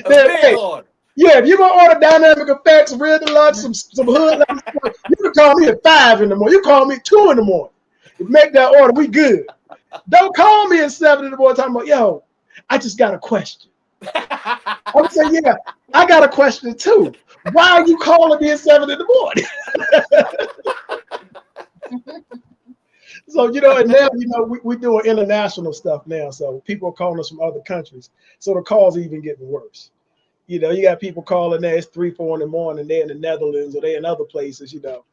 Hey, yeah, if you're gonna order Dynamic Effects, Real Deluxe, some hood, you can call me at 5 in the morning. You call me at 2 in the morning. You make that order, we good. Don't call me at 7 in the morning talking about, yo, I just got a question. I'm saying, yeah, I got a question too. Why are you calling me at 7 in the morning? So, you know, and now, you know, we're doing international stuff now. So people are calling us from other countries. So the calls are even getting worse. You know, you got people calling there, it's 3, 4 in the morning, they're in the Netherlands or they're in other places, you know.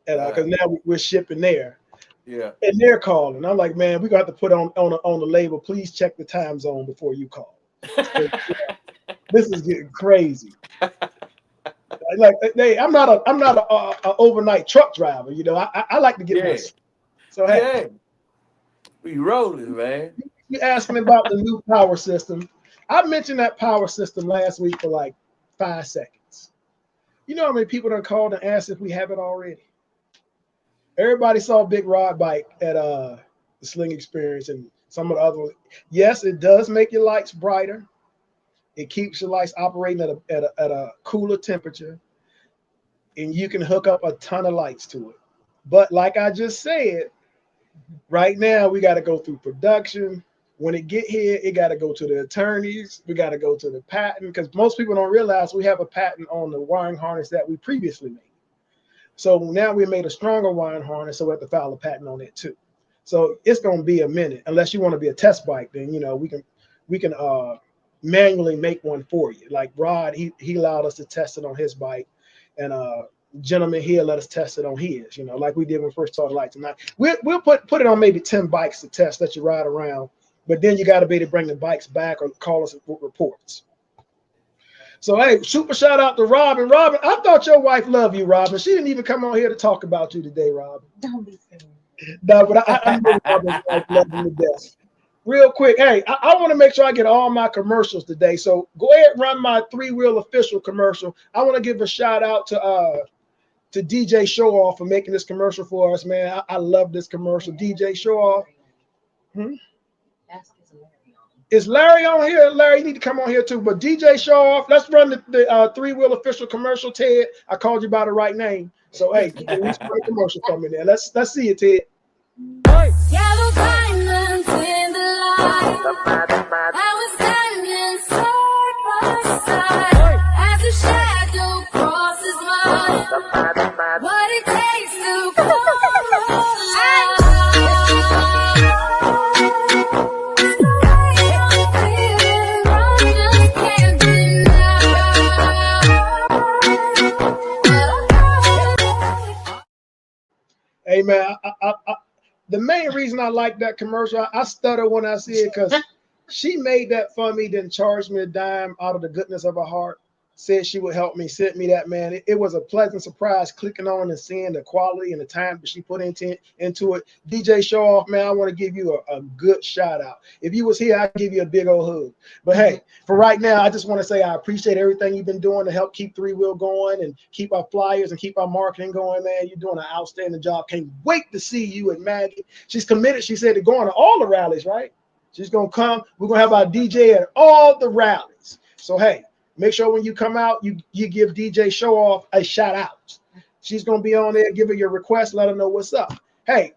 And because now we're shipping there. Yeah. And they're calling. I'm like, man, we're gonna have to put on the label, please check the time zone before you call. So, yeah, this is getting crazy. Like, I'm not a overnight truck driver, you know. I like to get my sleep. So hey, we rolling, man. You asking about the new power system. I mentioned that power system last week for like 5 seconds. You know how many people done called and asked if we have it already? Everybody saw Big Rod Bike at the Sling Experience and some of the other ones. Yes, it does make your lights brighter. It keeps your lights operating at a cooler temperature. And you can hook up a ton of lights to it. But like I just said, right now we got to go through production. When it get here, it got to go to the attorneys. We got to go to the patent because most people don't realize we have a patent on the wiring harness that we previously made. So now we made a stronger wiring harness, so we have to file a patent on it too. So it's going to be a minute. Unless you want to be a test bike, then you know we can manually make one for you. Like Rod, he allowed us to test it on his bike, and gentleman here let us test it on his. You know, like we did when we first started lights. And we'll put it on maybe 10 bikes to test, let you ride around. But then you got to be able to bring the bikes back or call us with reports. So, hey, super shout out to Robin. Robin, I thought your wife loved you, Robin. She didn't even come on here to talk about you today, Robin. Don't be silly. No, but I know Robin's wife loved you to death. Real quick, hey, I want to make sure I get all my commercials today. So go ahead and run my 3-Wheel official commercial. I want to give a shout out to DJ Showoff for making this commercial for us, man. I love this commercial. DJ Showoff. Is Larry on here? Larry, you need to come on here too. But DJ Showoff, let's run the 3-Wheel official commercial, Ted. I called you by the right name. So hey, you can run a commercial from me there. Let's see it, Ted. Yellow diamonds in the light. I was standing side by side as a shadow crosses mine. What it takes to come alive. Hey man, the main reason I like that commercial, I stutter when I see it because she made that for me, didn't charge me a dime out of the goodness of her heart. Said she would help me, sent me that, man. It was a pleasant surprise clicking on and seeing the quality and the time that she put into it. DJ Showoff, man, I want to give you a good shout out. If you was here, I'd give you a big old hug. But hey, for right now, I just want to say I appreciate everything you've been doing to help keep 3-Wheel going and keep our flyers and keep our marketing going, man. You're doing an outstanding job. Can't wait to see you and Maggie. She's committed, she said, to going to all the rallies, right? She's going to come. We're going to have our DJ at all the rallies. So, hey, make sure when you come out, you give DJ Showoff a shout out. She's going to be on there, give her your request, let her know what's up. Hey,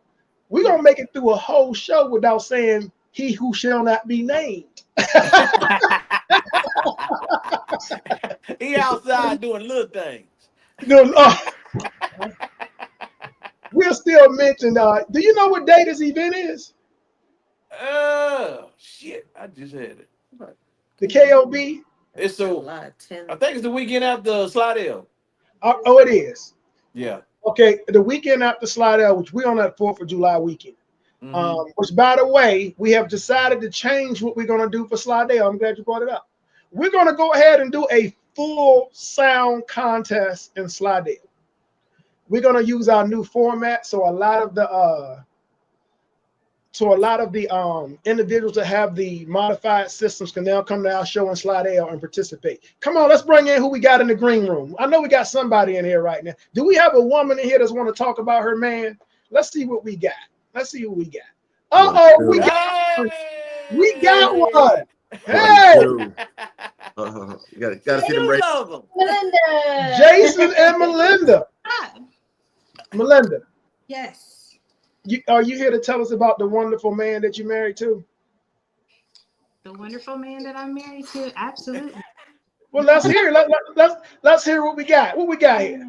we're going to make it through a whole show without saying he who shall not be named. He outside doing little things. We'll still mention, do you know what day this event is? Shit, I just had it. The KOB? It's so, I think it's the weekend after Slidell. Oh, it is. Yeah. Okay, the weekend after Slidell, which we're on that 4th of July weekend. Which, by the way, we have decided to change what we're going to do for Slidell. I'm glad you brought it up. We're going to go ahead and do a full sound contest in Slidell. We're going to use our new format. So a lot of the So a lot of the individuals that have the modified systems can now come to our show and slide L and participate. Come on, let's bring in who we got in the green room. I know we got somebody in here right now. Do we have a woman in here that's want to talk about her man? Let's see what we got. Let's see who we got. Uh-oh, we got one. Hey, You gotta see them races. Love 'em. Melinda. Jason and Melinda. Hi. Melinda, Yes. are you here to tell us about the wonderful man that you married to? The wonderful man that I'm married to. Absolutely. Well, let's hear. Let's hear what we got. What we got here?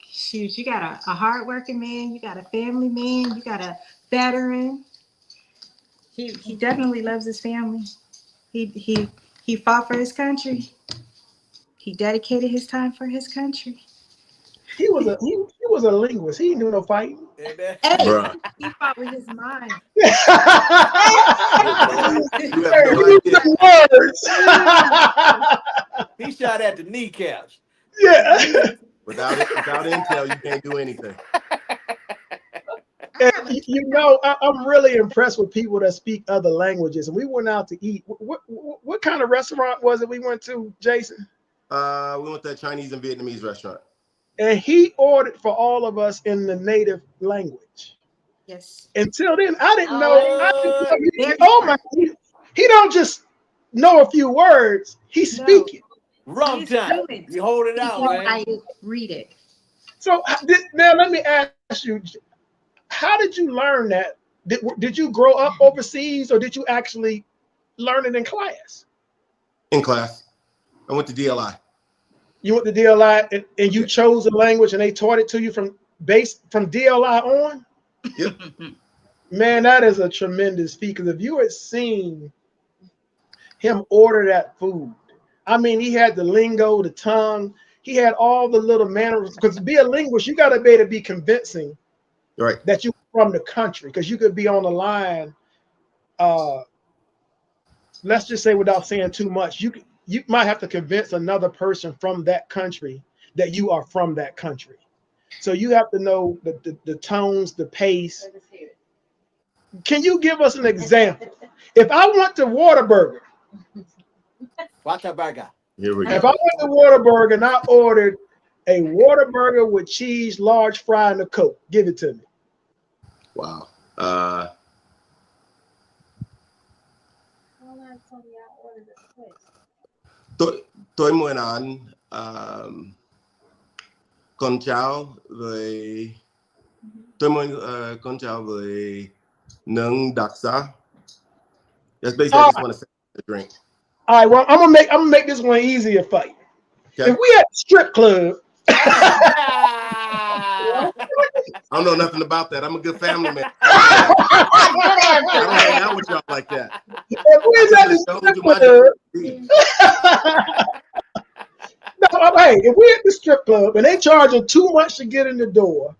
Shoot, you got a hardworking man. You got a family man. You got a veteran. He definitely loves his family. He fought for his country. He dedicated his time for his country. He was a linguist. He knew no fighting. Hey, Bruh. he fought with his mind. You have no idea. Words. He shot at the kneecaps. Yeah. Without intel, you can't do anything. And, you know, I'm really impressed with people that speak other languages. And we went out to eat. What kind of restaurant was it we went to, Jason? We went to a Chinese and Vietnamese restaurant. And he ordered for all of us in the native language. Yes. Until then, I didn't know. Very Oh my! He don't just know a few words. He's No. speaking. Rum He's time. fluent. You hold it He out, can man. write it, read it. So now let me ask you: how did you learn that? Did you grow up overseas, or did you actually learn it in class? In class. I went to DLI. You went to DLI and you chose a language, and they taught it to you from DLI on. Yep. Man, that is a tremendous feat. Because if you had seen him order that food, I mean, he had the lingo, the tongue, he had all the little manners. Because to be a linguist, you got to be able to be convincing Right. that you're from the country. Because you could be on the line, let's just say without saying too much, you might have to convince another person from that country that you are from that country. So you have to know the tones, the pace. Can you give us an example? If I went to Whataburger, Watch that bad guy. Here we if go. I went to Whataburger and I ordered a Whataburger with cheese, large fry, and a Coke, give it to me. Wow. Tôi muốn ăn con cháo với con cháo với nướng đặc sản. That's basically I just want to say the drink. All right, well, I'm gonna make this one easier for you. Okay. If we at the strip club, I don't know nothing about that. I'm a good family man. I don't hang out with y'all like that. if we at the strip club, no, hey, if we at the strip club and they charging too much to get in the door,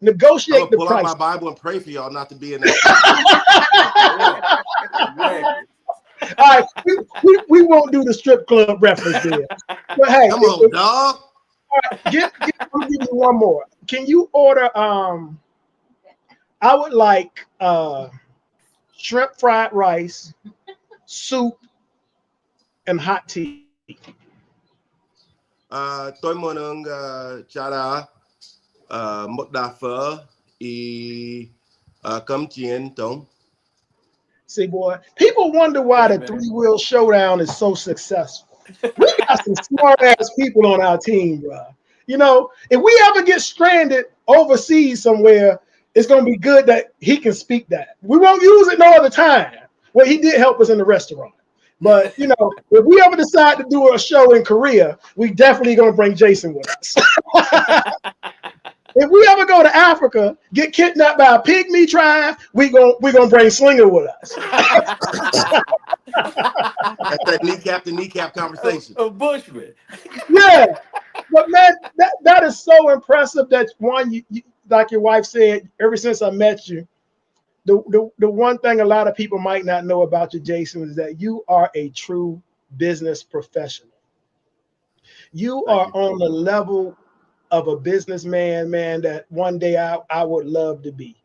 I'm negotiate gonna the pull price. out my Bible and pray for y'all not to be in that. All right, we won't do the strip club reference there. But hey, Come on, dog. I'll give you one more. Can you order? I would like shrimp fried rice, soup, and hot tea. Tôi muốn chả đá, một đá phở, cơm chiên trống. See, boy, people wonder why the three-wheel showdown is so successful. We got some smart-ass people on our team, bro. You know, if we ever get stranded overseas somewhere, it's going to be good that he can speak that. We won't use it no other time. Well, he did help us in the restaurant. But, you know, if we ever decide to do a show in Korea, we definitely going to bring Jason with us. If we ever go to Africa, get kidnapped by a pygmy tribe, we gonna bring Slinger with us. That's that kneecap to kneecap conversation. A bushman. Yeah, but man, that is so impressive. That one, you, like your wife said, ever since I met you, the one thing a lot of people might not know about you, Jason, is that you are a true business professional. You are on the level of a businessman, man, that one day I would love to be.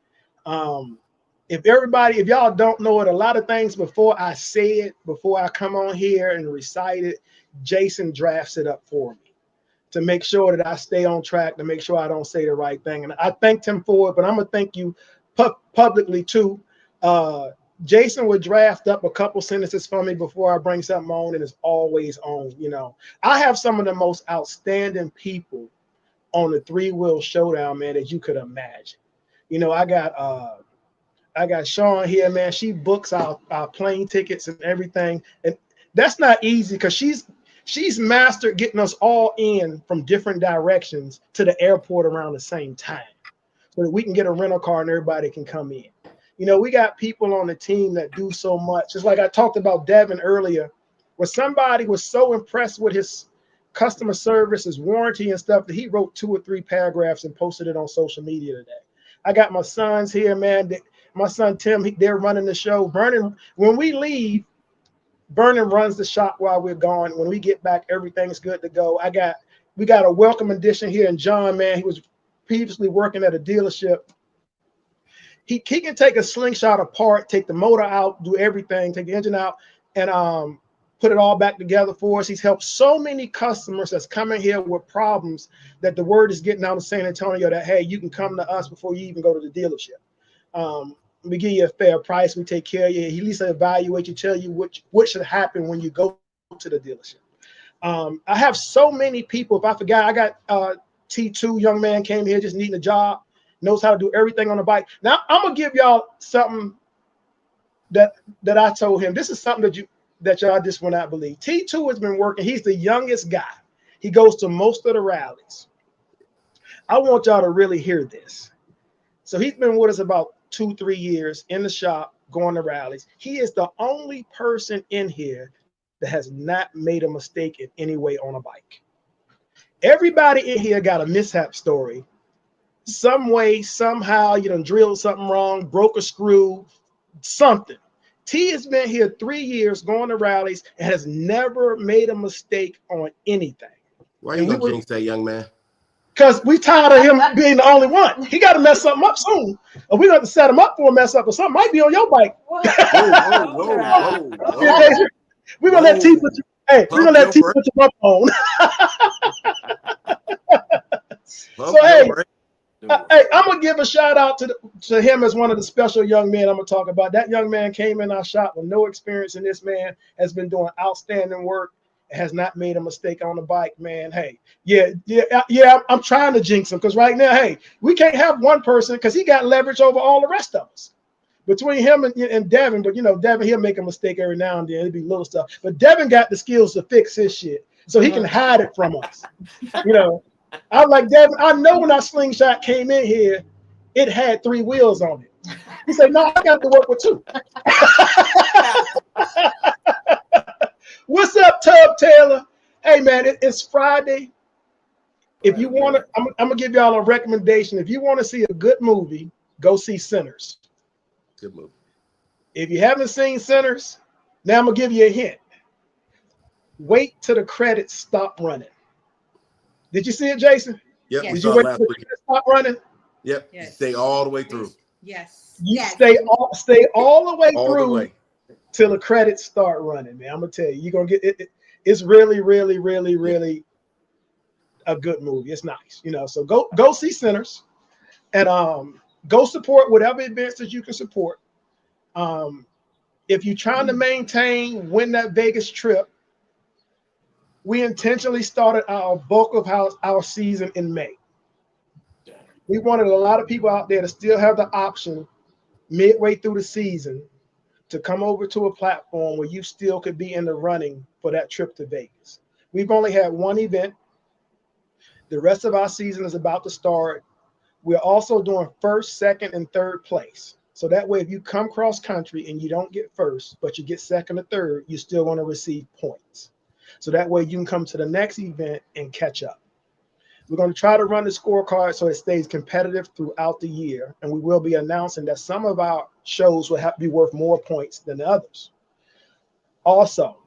if y'all don't know it, a lot of things before I say it, before I come on here and recite it, Jason drafts it up for me to make sure that I stay on track, to make sure I don't say the right thing. And I thanked him for it, but I'm gonna thank you publicly too. Jason would draft up a couple sentences for me before I bring something on, and it's always on. You know, I have some of the most outstanding people on the Three Wheel Showdown, man, that you could imagine. You know, I got Sean here, man. She books our plane tickets and everything, and that's not easy because she's mastered getting us all in from different directions to the airport around the same time, so that we can get a rental car and everybody can come in. You know, we got people on the team that do so much. Just like I talked about Devin earlier, where somebody was so impressed with his customer service, his warranty and stuff, that he wrote 2 or 3 paragraphs and posted it on social media today. I got my sons here, man. My son Tim, they're running the show. Vernon, when we leave, Vernon runs the shop while we're gone. When we get back, everything's good to go. We got a welcome addition here in John, man. He was previously working at a dealership. He can take a slingshot apart, take the motor out, do everything, take the engine out, and put it all back together for us. He's helped so many customers that's coming here with problems that the word is getting out of San Antonio that, hey, you can come to us before you even go to the dealership. We give you a fair price. We take care of you. He at least evaluate you, tell you what should happen when you go to the dealership. I have so many people. If I forgot, I got T2, young man, came here just needing a job, knows how to do everything on the bike. Now, I'm going to give y'all something that I told him. This is something that y'all just will not believe. T2 has been working. He's the youngest guy. He goes to most of the rallies. I want y'all to really hear this. So he's been with us about 2-3 years in the shop, going to rallies. He is the only person in here that has not made a mistake in any way on a bike. Everybody in here got a mishap story. Some way, somehow, you done drilled something wrong, broke a screw, something. T has been here 3 years going to rallies and has never made a mistake on anything. Why you gonna jinx that, young man? Because we tired of him being the only one. He got to mess something up soon. Or we're going to set him up for a mess up, or something might be on your bike. Whoa. We're going to let T put you, we're going to let T put you up on. So, hey, I'm going to give a shout out to him as one of the special young men I'm going to talk about. That young man came in our shop with no experience, and this man has been doing outstanding work. Has not made a mistake on the bike, man. Hey, yeah. I'm trying to jinx him because right now, hey, we can't have one person because he got leverage over all the rest of us. Between him and Devin, but you know, Devin, he'll make a mistake every now and then. It'll be little stuff. But Devin got the skills to fix his shit, so he can hide it from us. You know, I was like, Devin, I know when our slingshot came in here, it had 3 wheels on it. He said, no, I got to work with 2. What's up, Tub Taylor? Hey, man, it's Friday. If you want to, I'm going to give y'all a recommendation. If you want to see a good movie, go see Sinners. Good movie. If you haven't seen Sinners, now I'm going to give you a hint. Wait till the credits stop running. Did you see it, Jason? Yep. Yes. Did you wait till the credits stop running? Yep. Yes. Stay all the way through. Yes. Stay all the way All through. the way. Till the credits start running, man. I'm gonna tell you, you're gonna get it. It's really, really, really, really a good movie. It's nice, you know. So go see Sinners, and go support whatever events that you can support. If you're trying to win that Vegas trip, we intentionally started our bulk of our season in May. We wanted a lot of people out there to still have the option midway through the season to come over to a platform where you still could be in the running for that trip to Vegas. We've only had one event. The rest of our season is about to start. We're also doing first, second, and third place. So that way, if you come cross country and you don't get first, but you get second or third, you're still going to receive points. So that way you can come to the next event and catch up. We're going to try to run the scorecard so it stays competitive throughout the year. And we will be announcing that some of our shows will have to be worth more points than the others. Also,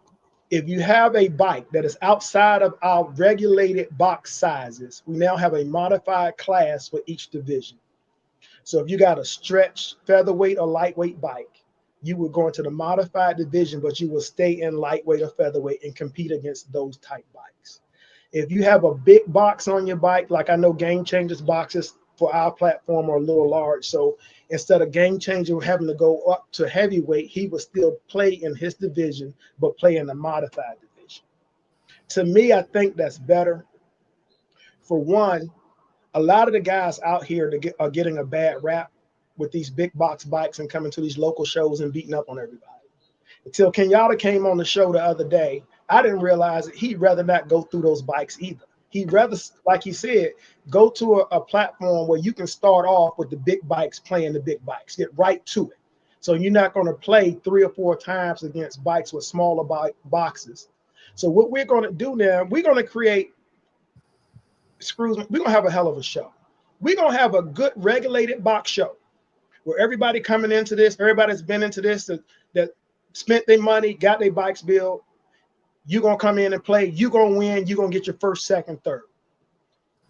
if you have a bike that is outside of our regulated box sizes, we now have a modified class for each division. So if you got a stretch featherweight or lightweight bike, you would go into the modified division, but you will stay in lightweight or featherweight and compete against those type bikes. If you have a big box on your bike, like I know Game Changers boxes for our platform are a little large. So instead of Game Changer having to go up to heavyweight, he would still play in his division, but play in the modified division. To me, I think that's better. For one, a lot of the guys out here are getting a bad rap with these big box bikes and coming to these local shows and beating up on everybody. Until Kenyatta came on the show the other day, I didn't realize that he'd rather not go through those bikes either. He'd rather, like he said, go to a platform where you can start off with the big bikes, playing the big bikes, get right to it. So you're not going to play 3 or 4 times against bikes with smaller boxes. So what we're going to do now, we're going to create, we're going to have a hell of a show. We're going to have a good regulated box show where everybody coming into this, everybody's been into this, that spent their money, got their bikes built. You're going to come in and play. You're going to win. You're going to get your first, second, third.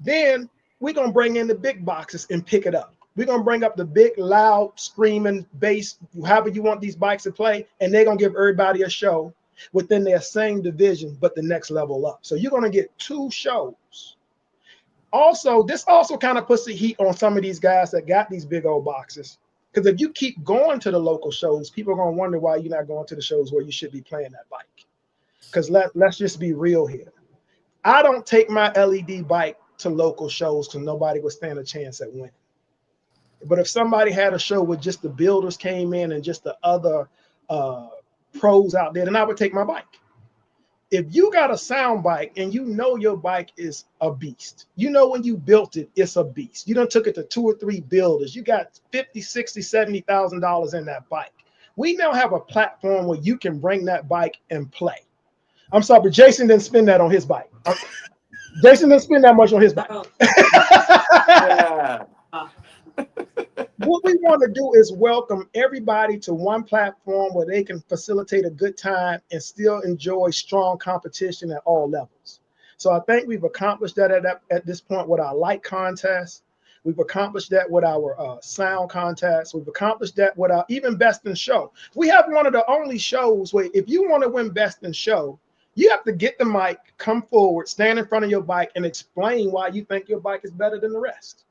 Then we're going to bring in the big boxes and pick it up. We're going to bring up the big, loud, screaming bass, however you want these bikes to play, and they're going to give everybody a show within their same division, but the next level up. So you're going to get 2 shows. Also, this also kind of puts the heat on some of these guys that got these big old boxes. Because if you keep going to the local shows, people are going to wonder why you're not going to the shows where you should be playing that bike. Because let's just be real here. I don't take my LED bike to local shows because nobody would stand a chance at winning. But if somebody had a show where just the builders came in and just the other pros out there, then I would take my bike. If you got a sound bike and you know your bike is a beast, you know when you built it, it's a beast. You done took it to 2 or 3 builders. You got $50,000, $60,000, $70,000 in that bike. We now have a platform where you can bring that bike and play. I'm sorry, but Jason didn't spend that on his bike. Jason didn't spend that much on his bike. Yeah. What we want to do is welcome everybody to one platform where they can facilitate a good time and still enjoy strong competition at all levels. So I think we've accomplished that at this point with our light contest. We've accomplished that with our sound contest. We've accomplished that with our even best in show. We have one of the only shows where if you want to win best in show, you have to get the mic, come forward, stand in front of your bike, and explain why you think your bike is better than the rest.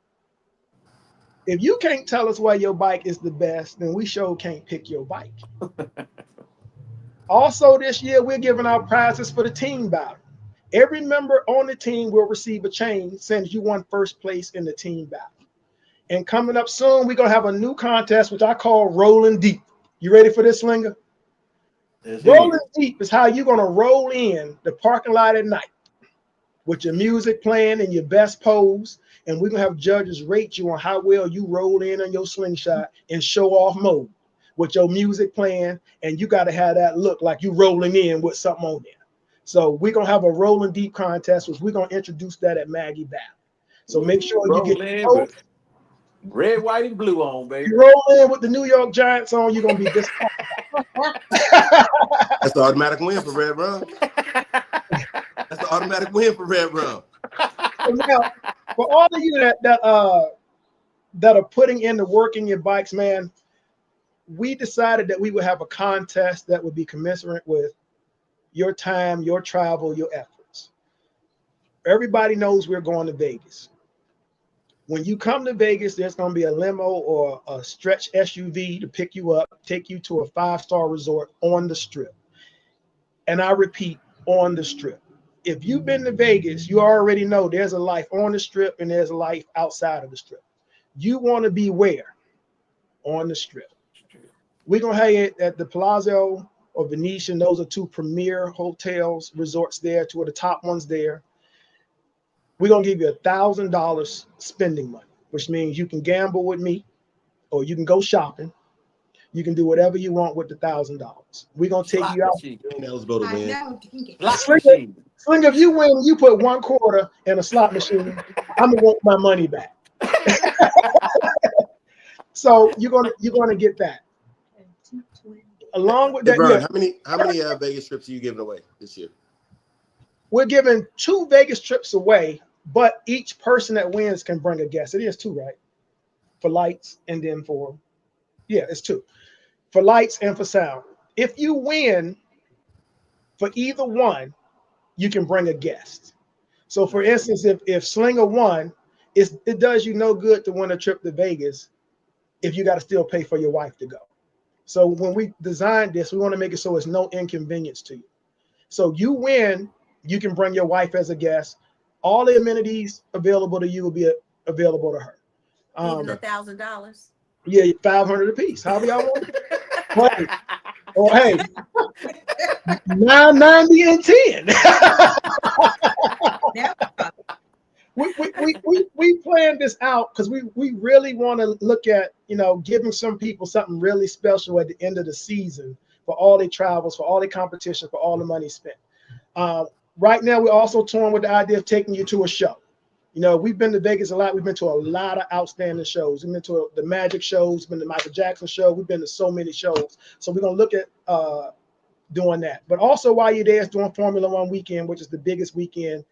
If you can't tell us why your bike is the best, then we sure can't pick your bike. Also, this year, we're giving out prizes for the team battle. Every member on the team will receive a chain since you won first place in the team battle. And coming up soon, we're going to have a new contest, which I call Rolling Deep. You ready for this, Slinger? Rolling Deep is how you're going to roll in the parking lot at night with your music playing and your best pose. And we're going to have judges rate you on how well you roll in on your slingshot in show off mode with your music playing. And you got to have that look like you rolling in with something on there. So we're going to have a Rolling Deep contest, which we're going to introduce that at Maggie Battle. So make sure you get red, white, and blue on, baby. You roll in with the New York Giants on, you're going to be disqualified. That's the automatic win for Red Rum. That's the automatic win for Red Rum. So now, for all of you that are putting in the work in your bikes, man, we decided that we would have a contest that would be commensurate with your time, your travel, your efforts. Everybody knows we're going to Vegas. When you come to Vegas, there's going to be a limo or a stretch SUV to pick you up, take you to a 5-star resort on the Strip. And I repeat, on the Strip. If you've been to Vegas, you already know there's a life on the Strip and there's a life outside of the Strip. You want to be where? On the Strip. We're going to have it at the Palazzo or Venetian. Those are 2 premier hotels, resorts there, 2 of the top ones there. We're going to give you $1,000 spending money, which means you can gamble with me or you can go shopping. You can do whatever you want with the $1,000. We're going to take you out. Eligible to win. Slinger, if you win, you put 1 quarter in a slot machine, I'm going to want my money back. So you're going to get that. Along with that, Vern, how many Vegas trips are you giving away this year? We're giving 2 Vegas trips away, but each person that wins can bring a guest. It is 2, right? for lights and then for, yeah, it's 2 for lights and for sound. If you win for either one, you can bring a guest. So for instance, if Slinger won, it does you no good to win a trip to Vegas if you got to still pay for your wife to go. So when we designed this, we want to make it so it's no inconvenience to you. So you win, you can bring your wife as a guest. All the amenities available to you will be available to her. Even $1,000. Yeah, 500 a piece. However y'all want it. Hey, or hey, 990 and 10. We planned this out because we really want to look at, giving some people something really special at the end of the season for all their travels, for all their competition, for all the money spent. Right now, we're also torn with the idea of taking you to a show. We've been to Vegas a lot. We've been to a lot of outstanding shows. We've been to the Magic shows, been to Michael Jackson show. We've been to so many shows. So we're going to look at doing that. But also while you're there, it's doing Formula One weekend, which is the biggest weekend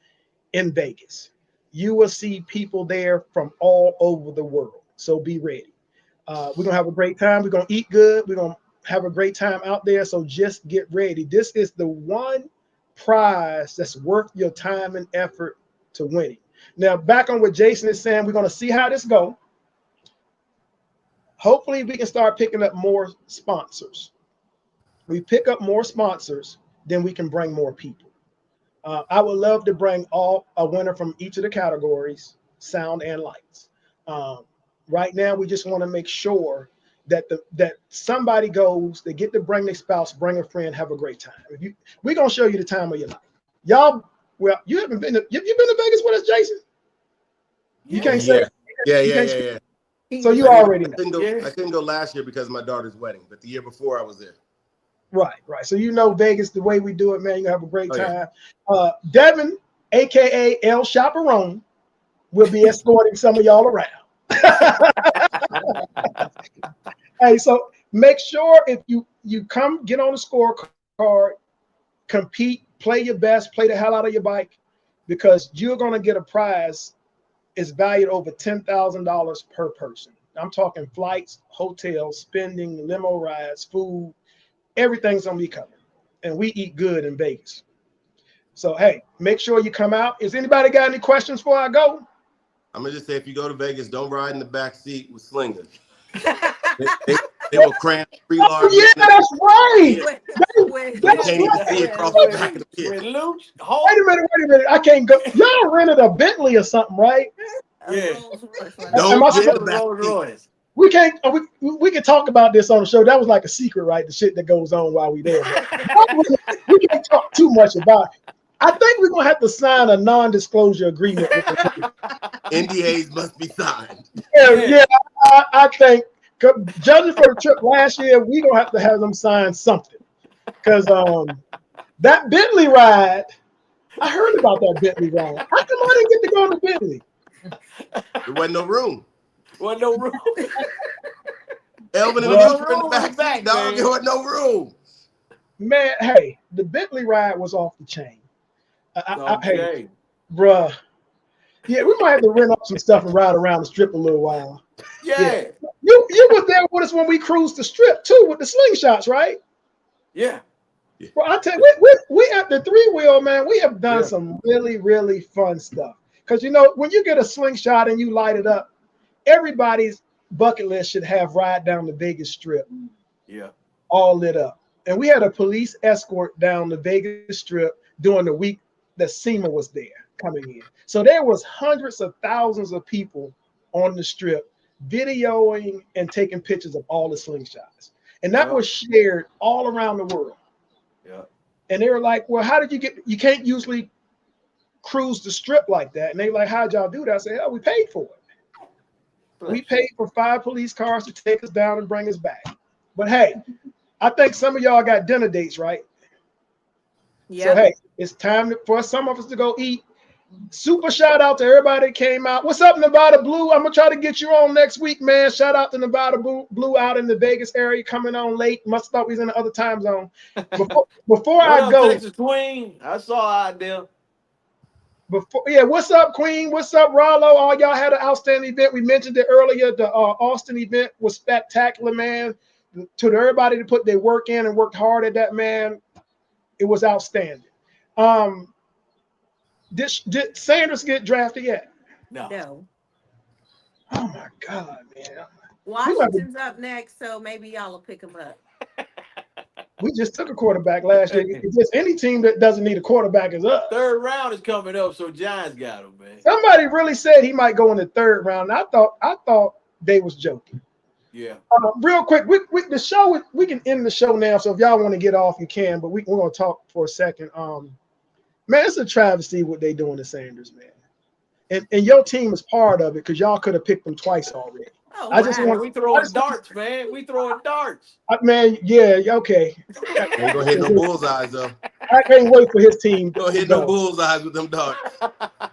in Vegas. You will see people there from all over the world. So be ready. We're going to have a great time. We're going to eat good. We're going to have a great time out there. So just get ready. This is the one prize that's worth your time and effort to winning. Now, back on what Jason is saying, we're going to see how this goes. Hopefully, we can start picking up more sponsors. We pick up more sponsors, then we can bring more people. I would love to bring a winner from each of the categories, sound and lights. Right now, we just want to make sure that somebody goes, they get to bring their spouse, bring a friend, have a great time. We're going to show you the time of your life. Y'all, well, you haven't been to Vegas with us, Jason? You can't say. Yeah. So you already know. I couldn't go last year because of my daughter's wedding, but the year before I was there. Right. So Vegas, the way we do it, man, you're going to have a great time. Yeah. Devin, a.k.a. El Chaperone, will be escorting some of y'all around. Hey, so make sure if you come get on the scorecard, compete, play your best, play the hell out of your bike, because you're going to get a prize. It's valued over $10,000 per person. I'm talking flights, hotels, spending, limo rides, food, everything's going to be covered. And we eat good in Vegas. So, hey, make sure you come out. Is anybody got any questions before I go? I'm going to just say, if you go to Vegas, don't ride in the back seat with Slinger. They will cram 3 large. Yeah, that's right. They can't even see across the back of the pit. Wait a minute. I can't go. Y'all rented a Bentley or something, right? Yeah. We can't. We can talk about this on the show. That was like a secret, right? The shit that goes on while we there. We can't talk too much about it. I think we're gonna have to sign a non-disclosure agreement. NDAs must be signed. Yeah. I think, judging for the trip last year, we're gonna have to have them sign something. Because that Bentley ride, I heard about that Bentley ride. How come I didn't get to go on the Bentley? There wasn't no room. Elvin and the in the back, dog. There wasn't no room. Man, hey, the Bentley ride was off the chain. Hey, bruh. Yeah, we might have to rent up some stuff and ride around the strip a little while. Yeah. You were there with us when we cruised the strip too with the slingshots, right? Yeah. Well, I tell you, we at the 3-wheel, man. We have done some really, really fun stuff. Because when you get a slingshot and you light it up, everybody's bucket list should have ride down the Vegas Strip. Yeah. All lit up. And we had a police escort down the Vegas Strip during the week that SEMA was there coming in. So there was hundreds of thousands of people on the strip videoing and taking pictures of all the slingshots. And that was shared all around the world. Yeah. And they were like, well, how did you can't usually cruise the strip like that. And they like, how'd y'all do that? I said, we paid for it. We paid for 5 police cars to take us down and bring us back. But hey, I think some of y'all got dinner dates, right? Yeah. So hey, it's time for some of us to go eat. Super shout out to everybody that came out. What's up, Nevada Blue? I'm gonna try to get you on next week, man. Shout out to Nevada Blue out in the Vegas area, coming on late. Must have thought we was in the other time zone. Before I go, Texas Queen, I saw out there. Before, yeah, what's up, Queen? What's up, Rollo? All y'all had an outstanding event. We mentioned it earlier. The Austin event was spectacular, man. To everybody to put their work in and worked hard at that, man, it was outstanding. Did Sanders get drafted yet? No. No. Oh my God, man. Washington's up next, so maybe y'all will pick him up. We just took a quarterback last year. It's just any team that doesn't need a quarterback is up. Third round is coming up, so Giants got him, man. Somebody really said he might go in the third round. I thought they was joking. Yeah. Real quick, the show, we can end the show now. So if y'all want to get off, you can. But we're gonna talk for a second. Man, it's a travesty what they doing to Sanders, man. And your team is part of it because y'all could have picked them twice already. Oh, I just want we throwing darts, man. We throwing darts. Man, yeah, okay. Ain't gonna hit no bullseyes though. I can't wait for his team. Gonna hit no bullseyes with them darts.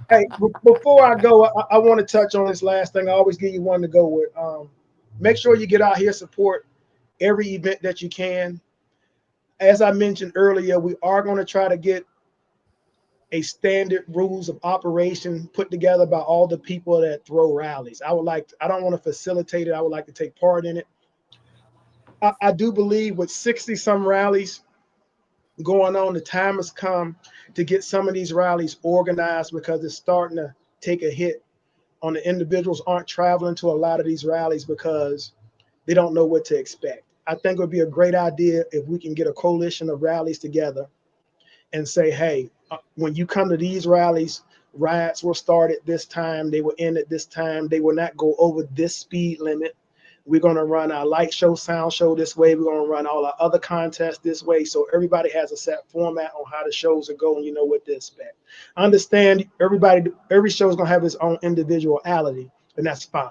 Hey, before I go, I want to touch on this last thing. I always give you one to go with. Make sure you get out here, support every event that you can. As I mentioned earlier, we are going to try to get a standard rules of operation put together by all the people that throw rallies. I don't want to facilitate it. I would like to take part in it. I do believe with 60 some rallies going on, the time has come to get some of these rallies organized because it's starting to take a hit on the individuals aren't traveling to a lot of these rallies because they don't know what to expect. I think it would be a great idea if we can get a coalition of rallies together and say, hey, when you come to these rallies, riots will start at this time. They will end at this time. They will not go over this speed limit. We're going to run our light show, sound show this way. We're going to run all our other contests this way. So everybody has a set format on how the shows are going. You know what to expect. Understand every show is going to have its own individuality, and that's fine.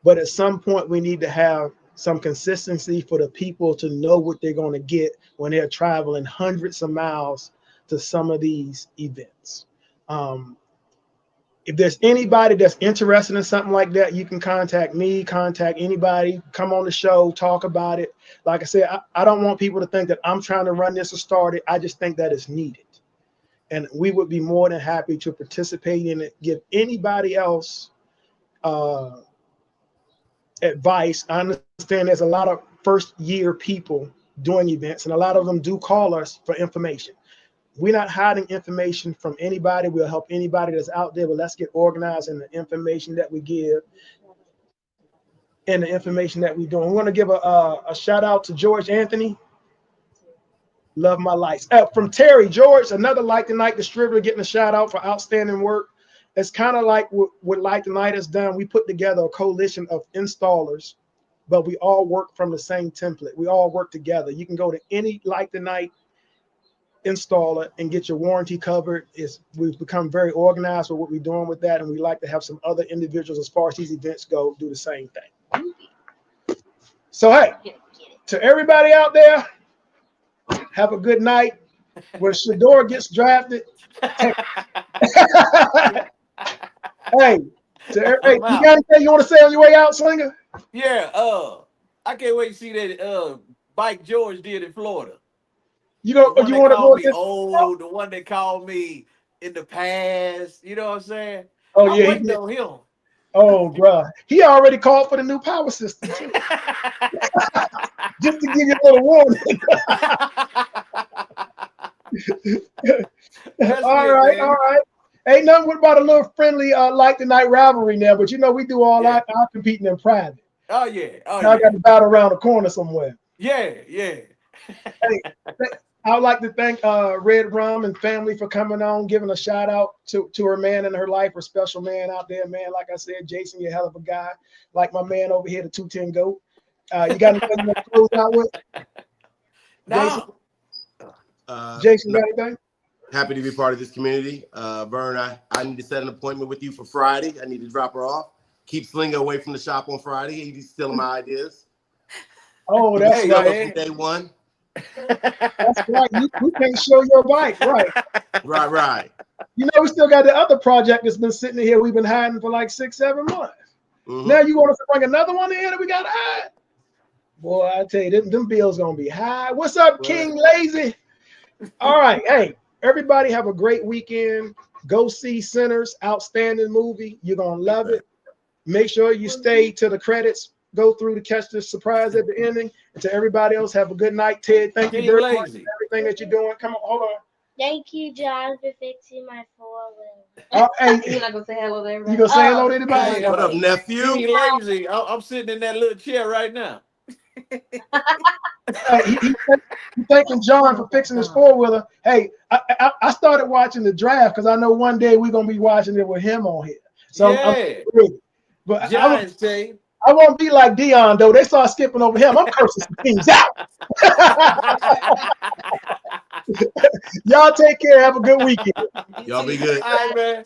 But at some point, we need to have some consistency for the people to know what they're going to get when they're traveling hundreds of miles to some of these events. If there's anybody that's interested in something like that, you can contact me, contact anybody, come on the show, talk about it. Like I said, I don't want people to think that I'm trying to run this or start it. I just think that it's needed. And we would be more than happy to participate in it, give anybody else advice. I understand there's a lot of first year people doing events, and a lot of them do call us for information. We're not hiding information from anybody. We'll help anybody that's out there, but let's get organized in the information that we give and the information that we're doing. We want to give a shout out to George Anthony. Love my lights. From Terry George, another Light the Night distributor, getting a shout out for outstanding work. It's kind of like what Light the Night has done. We put together a coalition of installers, but we all work from the same template. We all work together. You can go to any Light the Night installer and get your warranty covered. We've become very organized with what we're doing with that, and we like to have some other individuals, as far as these events go, do the same thing. So hey, to everybody out there, have a good night. When Shedeur gets drafted, hey, you got anything you want to say on your way out, Slinger? Yeah, I can't wait to see that bike George did in Florida. You want to go against the one that called me in the past. You know what I'm saying? Oh, I'm yeah. waiting on him. Oh, bro. He already called for the new power system, too. Just to give you a little warning. All right. Ain't nothing about a little friendly Light the Night rivalry now, but you know we do all our competing in private. Oh, yeah. I got to battle around the corner somewhere. Yeah. Hey, I would like to thank Red Rum and family for coming on, giving a shout out to her man in her life, her special man out there, man. Like I said, Jason, you're a hell of a guy. Like my man over here, the 210 GOAT. You got anything you want to close out with? No. Jason, got anything? Happy to be part of this community. Vern, I need to set an appointment with you for Friday. I need to drop her off. Keep Slinger away from the shop on Friday. He's stealing my ideas. Oh, that's right. Day one. That's right. You can't show your bike, right? Right. You know, we still got the other project that's been sitting here. We've been hiding for like 6-7 months. Mm-hmm. Now you want us to bring another one in that we got to hide? Boy, I tell you, them bills gonna be high. What's up, King Lazy? All right, hey, everybody have a great weekend. Go see Sinners, outstanding movie. You're gonna love it. Make sure you stay to the credits. Go through to catch the surprise at the ending. And to everybody else, have a good night, Ted. Thank you King very much Lazy. for everything that you're doing. Come on, hold on. Thank you, John, for fixing my 4-wheel. Hey, You're not gonna say hello to you everybody? gonna say hello to anybody? Hey, What up, nephew? King Lazy. I'm sitting in that little chair right now. Hey, he thanking John for fixing his 4-wheeler. Hey, I started watching the draft because I know one day we're gonna be watching it with him on here. So Yeah. but Giants team. I won't be like Dion though. They start skipping over him. I'm cursing some teams out. Y'all take care. Have a good weekend. Y'all be good. All right, man.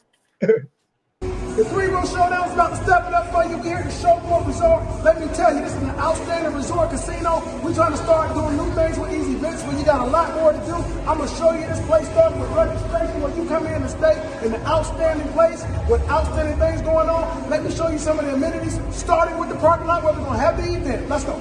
The 3-Wheel Showdown is about to step it up for you here at the Showboat Resort. Let me tell you, this is an outstanding resort casino. We're trying to start doing new things with these events where you got a lot more to do. I'm going to show you this place starting with registration where you come in and stay in an outstanding place with outstanding things going on. Let me show you some of the amenities, starting with the parking lot where we're going to have the event. Let's go.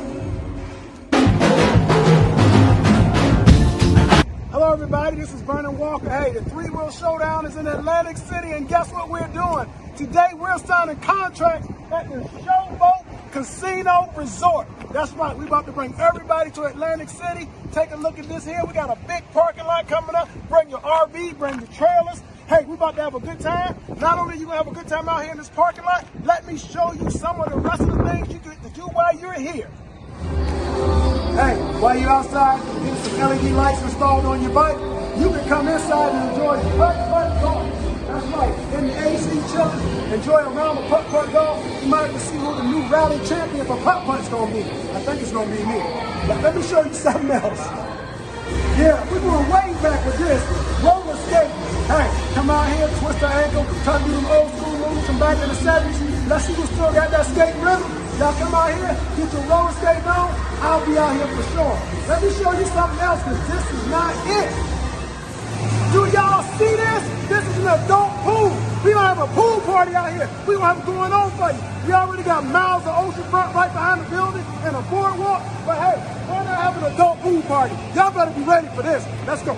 Hello, everybody. This is Vernon Walker. Hey, the 3-Wheel Showdown is in Atlantic City, and guess what we're doing? Today, we're signing contracts at the Showboat Casino Resort. That's right. We're about to bring everybody to Atlantic City. Take a look at this here. We got a big parking lot coming up. Bring your RV, bring your trailers. Hey, we're about to have a good time. Not only are you going to have a good time out here in this parking lot, let me show you some of the rest of the things you get to do while you're here. Hey, while you're outside getting some LED lights installed on your bike, you can come inside and enjoy putt-putt golf. That's right, in the AC chilling, enjoy a round of putt-putt golf. You might have to see who the new rally champion for putt-putt's gonna be. I think it's gonna be me. But let me show you something else. Yeah, we're going way back with this. Roller skating. Hey, come out here, twist our ankle, try to do them old school moves from back in the 70s. Let's see who still got that skating rhythm. Y'all come out here, get your roller skating on. I'll be out here for sure. Let me show you something else, because this is not it. Do y'all see this? This is an adult pool. We gonna have a pool party out here. We gonna have it going on for you. We already got miles of oceanfront right behind the building and a boardwalk. But hey, we're gonna have an adult pool party. Y'all better be ready for this. Let's go.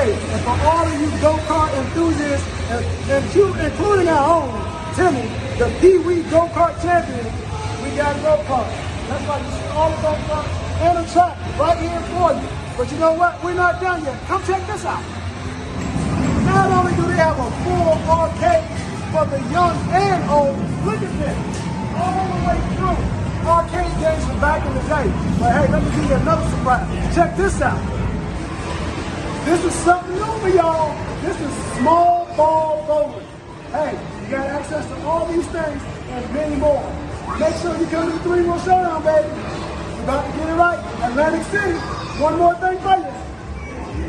And for all of you go-kart enthusiasts, including our own Timmy, the Pee-wee go-kart champion, we got go-karts. That's why you see all the go-karts and a track right here for you. But you know what? We're not done yet. Come check this out. Not only do they have a full arcade for the young and old, look at this. All the way through. Arcade games from back in the day. But hey, let me give you another surprise. Check this out. This is something new for y'all. This is small ball bowling. Hey, you got access to all these things and many more. Make sure you come to the 3-Wheel Showdown, baby. You're about to get it right. Atlantic City. One more thing for you.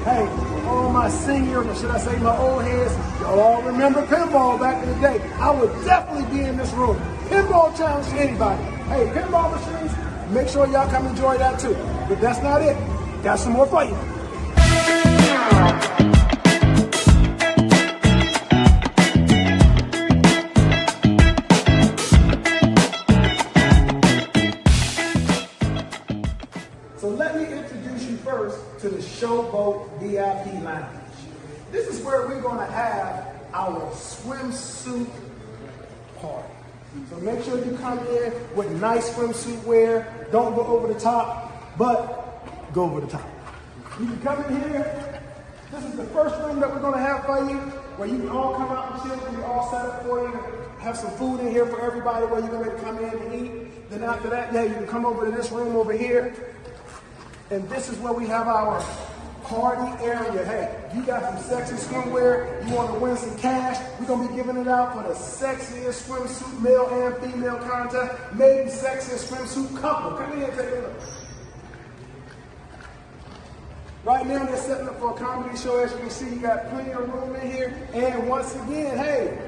Hey, all my senior, or should I say my old heads, y'all all remember pinball back in the day. I would definitely be in this room. Pinball challenge to anybody. Hey, pinball machines, make sure y'all come enjoy that too. But that's not it. Got some more for you. So let me introduce you first to the Showboat VIP Lounge. This is where we're going to have our swimsuit party. So make sure you come in with nice swimsuit wear. Don't go over the top, but go over the top. You can come in here. This is the first room that we're going to have for you, where you can all come out and chill. We're all set up for you. Have some food in here for everybody where you're going to come in and eat. Then after that, yeah, you can come over to this room over here. And this is where we have our party area. Hey, you got some sexy swimwear, you want to win some cash, we're going to be giving it out for the sexiest swimsuit male and female contest, maybe sexiest swimsuit couple. Come in and take a look. Right now they're setting up for a comedy show. As you can see, you got plenty of room in here. And once again, hey,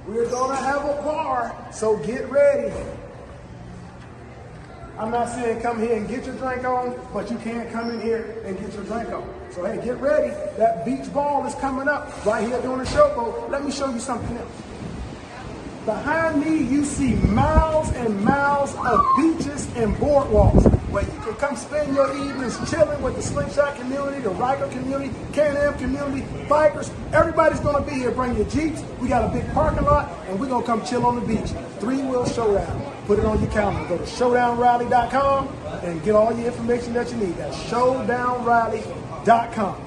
we're going to have a bar, so get ready. I'm not saying come here and get your drink on, but you can come in here and get your drink on. So hey, get ready. That beach ball is coming up right here during the showboat. Let me show you something else. Behind me, you see miles and miles of beaches and boardwalks where you can come spend your evenings chilling with the Slingshot community, the Riker community, Can-Am community, bikers. Everybody's going to be here. Bring your Jeeps. We got a big parking lot, and we're going to come chill on the beach. 3-Wheel Showdown. Put it on your calendar. Go to showdownrally.com and get all your information that you need. That's showdownrally.com.